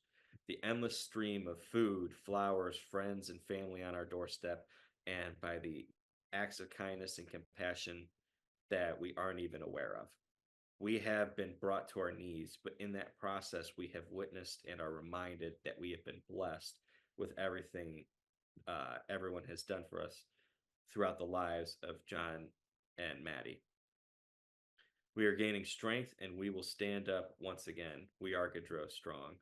The endless stream of food, flowers, friends, and family on our doorstep, and by the acts of kindness and compassion that we aren't even aware of. We have been brought to our knees, but in that process, we have witnessed and are reminded that we have been blessed with everything everyone has done for us throughout the lives of John and Matty. We are gaining strength and we will stand up once again. We are Gaudreau strong.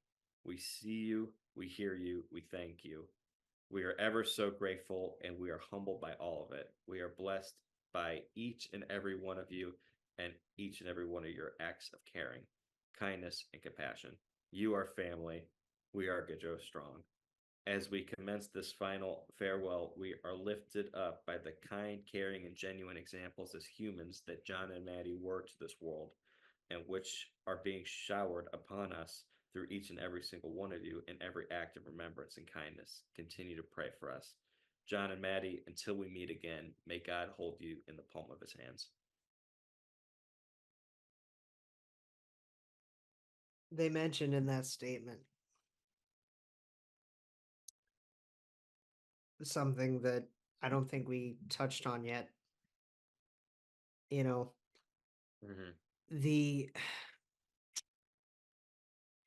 We see you, we hear you, we thank you. We are ever so grateful, and we are humbled by all of it. We are blessed by each and every one of you and each and every one of your acts of caring, kindness, and compassion. You are family. We are Gaudreau Strong. As we commence this final farewell, we are lifted up by the kind, caring, and genuine examples as humans that John and Matty were to this world, and which are being showered upon us through each and every single one of you in every act of remembrance and kindness. Continue to pray for us. John and Matty, until we meet again, may God hold you in the palm of his hands. They mentioned in that statement something that I don't think we touched on yet. You know, the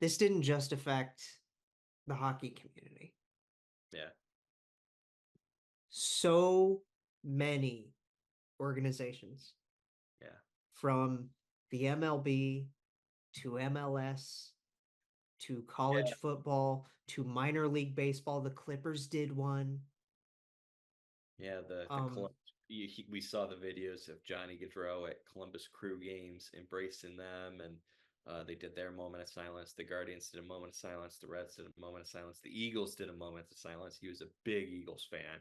this didn't just affect the hockey community. Yeah. So many organizations. Yeah. From the MLB to MLS to college football to minor league baseball. The Clippers did one. Yeah, we saw the videos of Johnny Gaudreau at Columbus Crew games, embracing them, and they did their moment of silence. The Guardians did a moment of silence. The Reds did a moment of silence. The Eagles did a moment of silence. He was a big Eagles fan.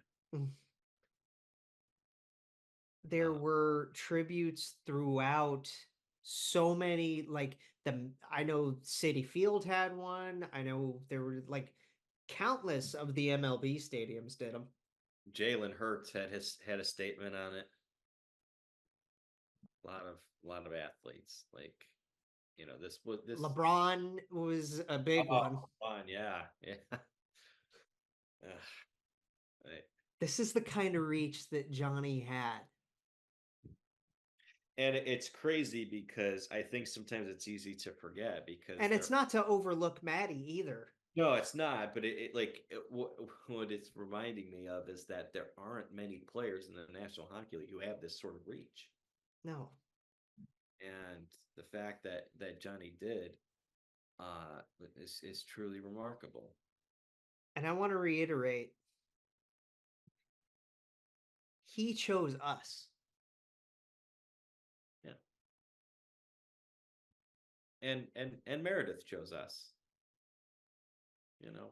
There were tributes throughout. So many, like I know Citi Field had one. I know there were like countless of the MLB stadiums did them. Jalen Hurts had a statement on it. A lot of athletes, like, you know, this LeBron was a big one. LeBron, yeah. This is the kind of reach that Johnny had. And it's crazy because I think sometimes it's easy to forget and it's not to overlook Matty either. No, it's not. But what it's reminding me of is that there aren't many players in the National Hockey League who have this sort of reach. No. And the fact that Johnny did is truly remarkable. And I want to reiterate, he chose us. Yeah. And Meredith chose us. You know.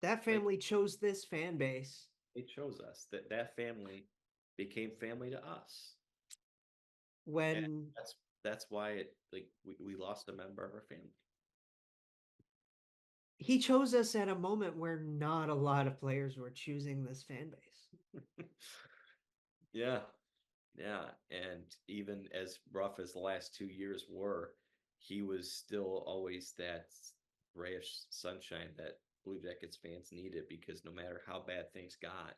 That family chose this fan base. They chose us. That family became family to us. When that's why we lost a member of our family. He chose us at a moment where not a lot of players were choosing this fan base. Yeah. And even as rough as the last 2 years were, he was still always that ray of sunshine that Blue Jackets fans needed, because no matter how bad things got,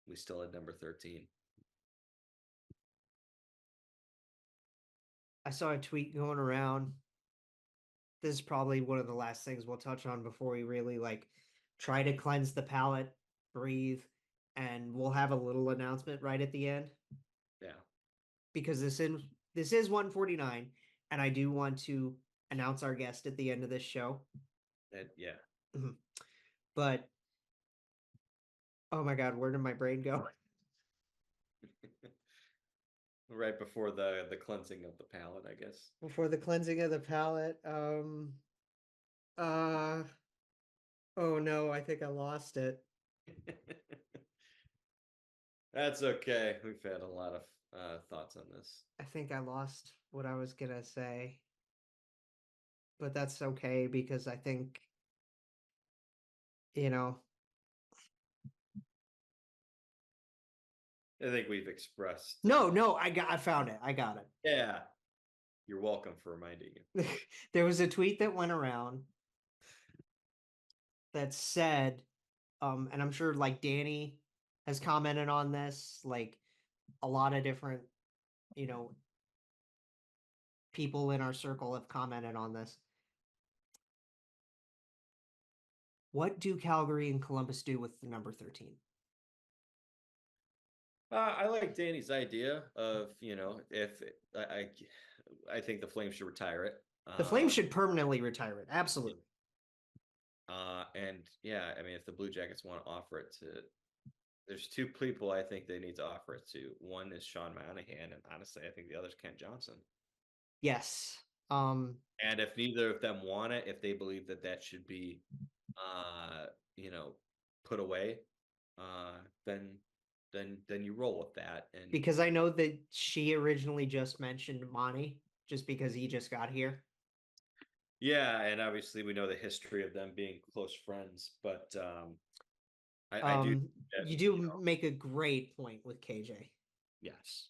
we still had number 13. I saw a tweet going around. This is probably one of the last things we'll touch on before we really try to cleanse the palate, breathe, and we'll have a little announcement right at the end. Yeah. Because this is 149, and I do want to announce our guest at the end of this show. Yeah. But oh my God, where did my brain go? Right before the cleansing of the palate, I guess. Before the cleansing of the palate. Oh no, I think I lost it. That's okay. We've had a lot of thoughts on this. I think I lost what I was gonna say. But that's okay, because I think, I think we've expressed. No, I found it. I got it. Yeah. You're welcome for reminding you. There was a tweet that went around that said, and I'm sure Danny has commented on this, a lot of different, people in our circle have commented on this. What do Calgary and Columbus do with the number 13? I like Danny's idea of, if I think the Flames should retire it. The Flames should permanently retire it. Absolutely. And yeah, I mean, if the Blue Jackets want to offer it to, there's two people I think they need to offer it to. One is Sean Monahan, and honestly, I think the other is Kent Johnson. Yes. And if neither of them want it, if they believe that that should be, you know, put away, then you roll with that. And because I know that she originally just mentioned Monty just because he just got here. yeah, and obviously we know the history of them being close friends, but I do that, You do make a great point with KJ. yes.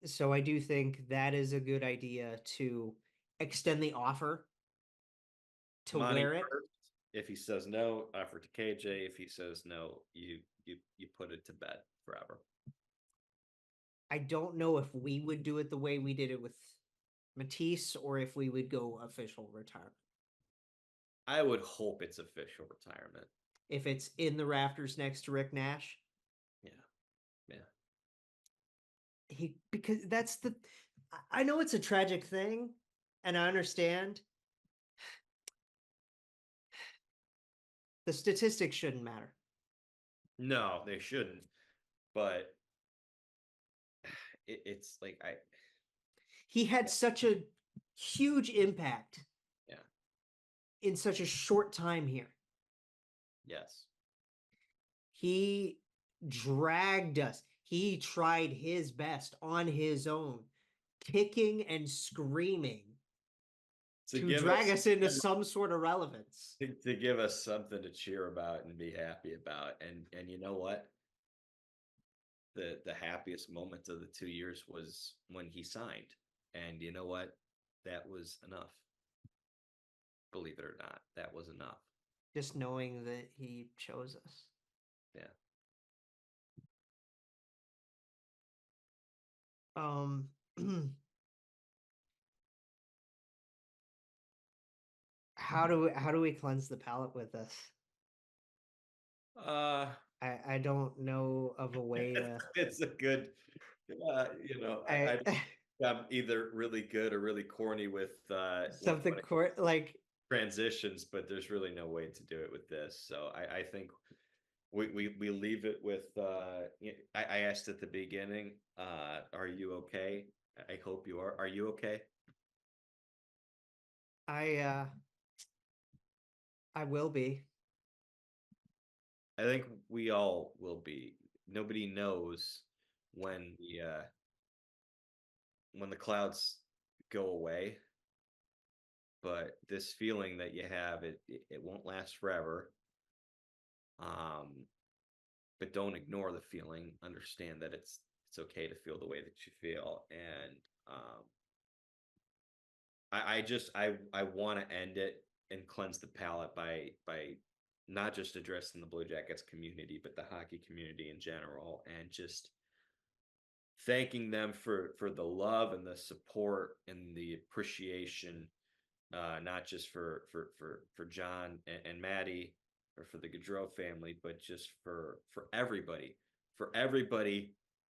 So I do think that is a good idea to extend the offer to Monty wear it. first. If he says no, offer to KJ. If he says no, you put it to bed forever. I don't know if we would do it the way we did it with Matisse or if we would go official retirement. I would hope it's official retirement. If it's in the rafters next to Rick Nash. Yeah. Because that's I know it's a tragic thing, and I understand. The statistics shouldn't matter. No, they shouldn't. But it's like he had such a huge impact. Yeah. In such a short time here. Yes. He dragged us. He tried his best on his own, kicking and screaming to drag us into some sort of relevance. To give us something to cheer about and be happy about. And you know what? The happiest moment of the 2 years was when he signed. And you know what? That was enough. Believe it or not, that was enough. Just knowing that he chose us. Yeah. How do we cleanse the palate with this? I don't know of a way to. It's a good, I'm either really good or really corny with something like transitions, but there's really no way to do it with this. So I think we leave it with I asked at the beginning, are you okay? I hope you are. Are you okay? I will be. I think we all will be. Nobody knows when the clouds go away, but this feeling that you have, it won't last forever. But don't ignore the feeling. Understand that it's okay to feel the way that you feel. And I want to end it and cleanse the palate by not just addressing the Blue Jackets community, but the hockey community in general, and just thanking them for the love and the support and the appreciation, not just for John and Matty, or for the Gaudreau family, but just for everybody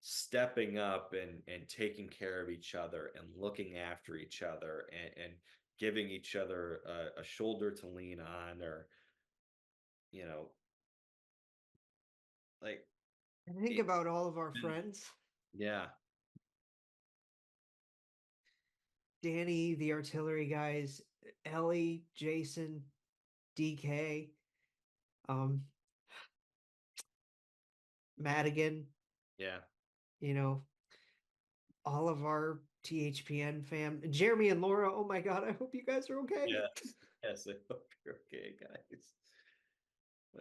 stepping up and taking care of each other and looking after each other and giving each other a shoulder to lean on, or like, think about all of our friends. Yeah. Danny, the artillery guys, Ellie, Jason, DK, Madigan. Yeah. All of our THPN fam, Jeremy and Laura. Oh my God, I hope you guys are okay. Yes, I hope you're okay, guys.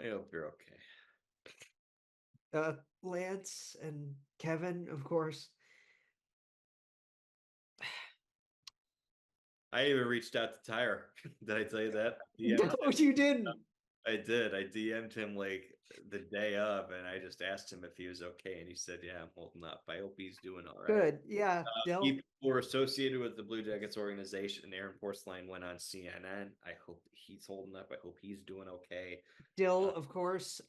I hope you're okay. Lance and Kevin, of course. I even reached out to Tyre. Did I tell you that? No, you didn't. I did. I DM'd him like the day of, and I just asked him if he was okay, and he said, "Yeah, I'm holding up. I hope he's doing all right." Good. Yeah. People who are associated with the Blue Jackets organization, Aaron Porcelain, went on CNN. I hope he's holding up. I hope he's doing okay. Dill, of course.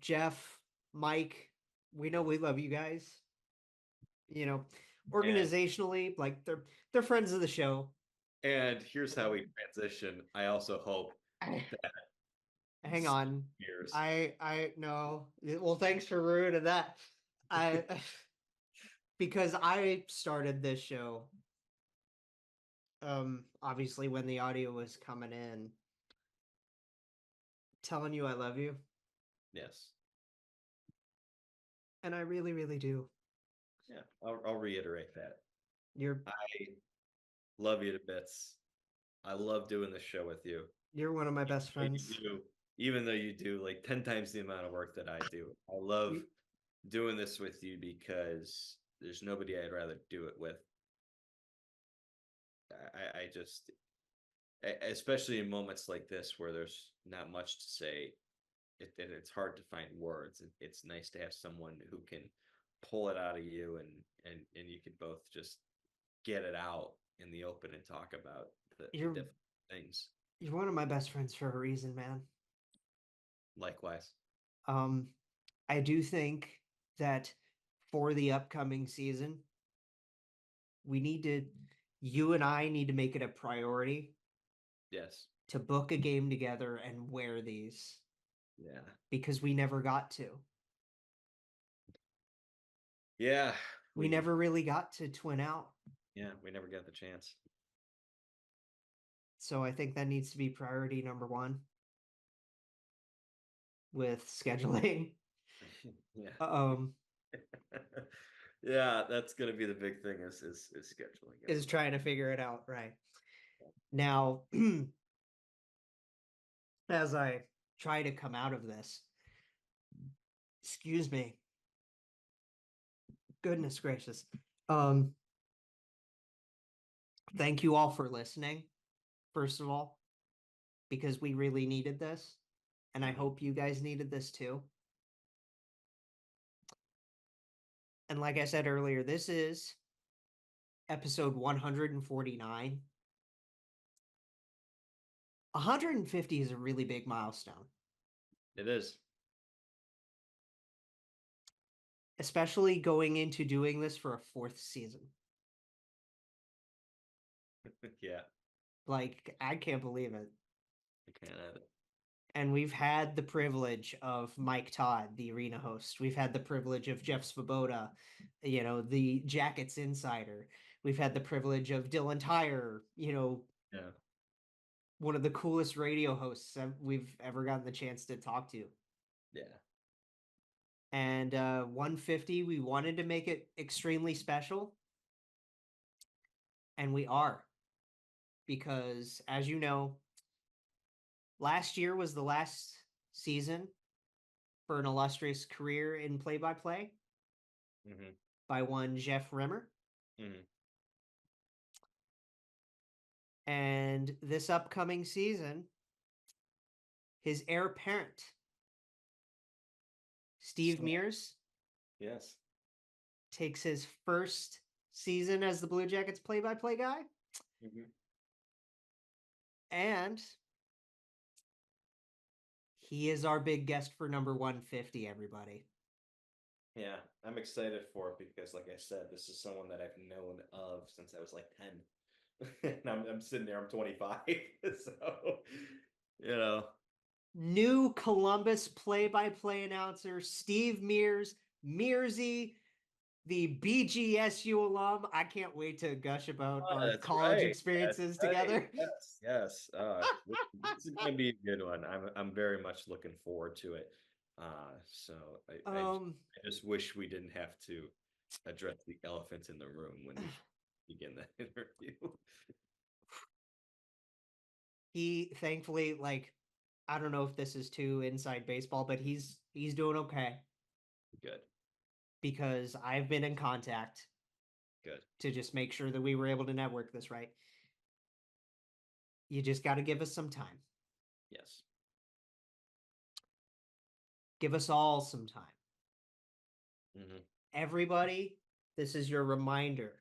Jeff, Mike. We know we love you guys. Organizationally, like they're friends of the show. And here's how we transition. I also hope Hang on. Years. I no. Well, thanks for ruining that. I because I started this show. Obviously when the audio was coming in, telling you I love you, Yes. and I really, really do. Yeah, I'll reiterate that. You're I love you to bits. I love doing the show with you. you're one of my best friends. Even though you do like 10 times the amount of work that I do. I love doing this with you because there's nobody I'd rather do it with. I just, especially in moments like this where there's not much to say, and it's hard to find words. It's nice to have someone who can pull it out of you, and you can both just get it out in the open and talk about the different things. You're one of my best friends for a reason, man. Likewise. I do think that for the upcoming season, you and I need to make it a priority Yes. to book a game together and wear these. Yeah. Because we never got to. Yeah. We never really got to twin out. Yeah, we never got the chance. So I think that needs to be priority number one with scheduling. Yeah. Yeah, that's gonna be the big thing is scheduling. Is trying to figure it out, right? Now, as I try to come out of this, excuse me. Goodness gracious. Thank you all for listening, first of all, because we really needed this. And I hope you guys needed this too. And like I said earlier, this is episode 149. 150 is a really big milestone. It is. Especially going into doing this for a fourth season. Yeah. Like, I can't believe it. I can't have it. And we've had the privilege of Mike Todd, the arena host. We've had the privilege of Jeff Svoboda, the Jackets insider. We've had the privilege of Dylan Tyre, Yeah. one of the coolest radio hosts we've ever gotten the chance to talk to. Yeah. And 150, we wanted to make it extremely special. And we are. Because, as you know, last year was the last season for an illustrious career in play-by-play by one Jeff Rimmer. And this upcoming season, his heir apparent, Steve Mears, yes, takes his first season as the Blue Jackets play-by-play guy. And he is our big guest for number 150, everybody. Yeah, I'm excited for it because, like I said, this is someone that I've known of since I was like 10. And I'm sitting there, I'm 25. So, New Columbus play-by-play announcer, Steve Mears, Mearsy, the BGSU alum. I can't wait to gush about our college experiences together. Yes. This is going to be a good one. I'm very much looking forward to it. So I just wish we didn't have to address the elephant in the room when we begin that interview. He thankfully, I don't know if this is too inside baseball, but he's doing okay. Good. Because I've been in contact. Good. To just make sure that we were able to network this right. You just got to give us some time. Yes. Give us all some time. Everybody, this is your reminder.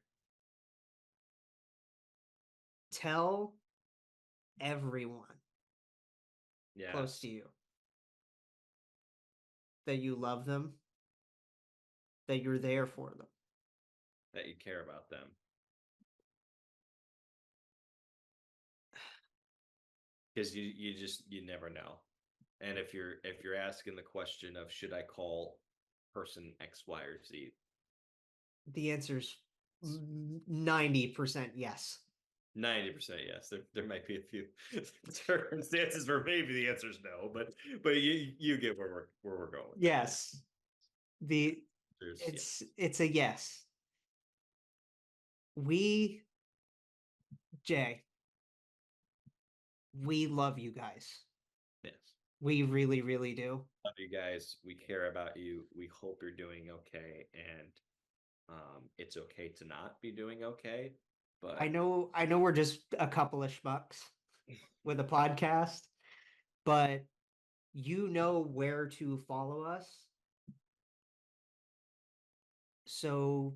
Tell everyone close to you that you love them, that you're there for them, that you care about them. because you never know. And if you're asking the question of should I call person X, Y, or Z, The answer's 90% yes. 90% yes. There might be a few circumstances where maybe the answer is no, but you get where we're going. Yes. Yes. It's a yes. Jay, we love you guys. Yes. We really, really do. Love you guys. We care about you. We hope you're doing okay, and it's okay to not be doing okay. But I know we're just a couple of schmucks with a podcast, but you know where to follow us. So,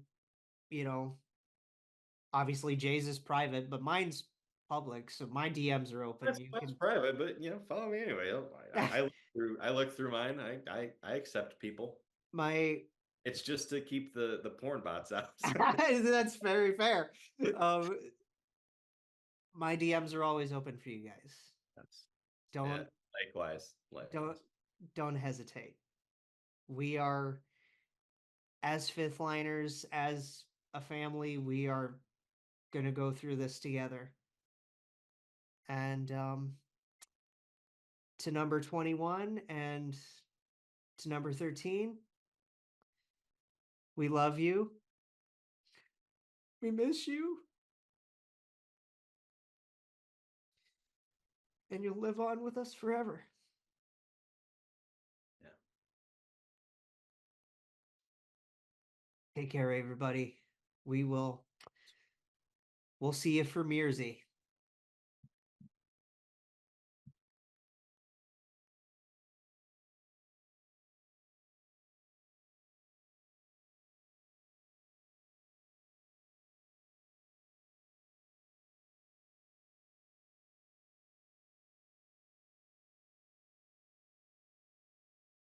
obviously Jay's is private, but mine's public, so my DMs are open. that's private, but follow me anyway. I look through mine. I accept people. It's just to keep the porn bots out. That's very fair. My DMs are always open for you guys. Don't likewise. Don't hesitate. We are, as fifth liners, as a family, we are going to go through this together. And to number 21 and to number 13, we love you. We miss you. And you'll live on with us forever. Yeah. Take care, everybody. We'll see you for Mearsy.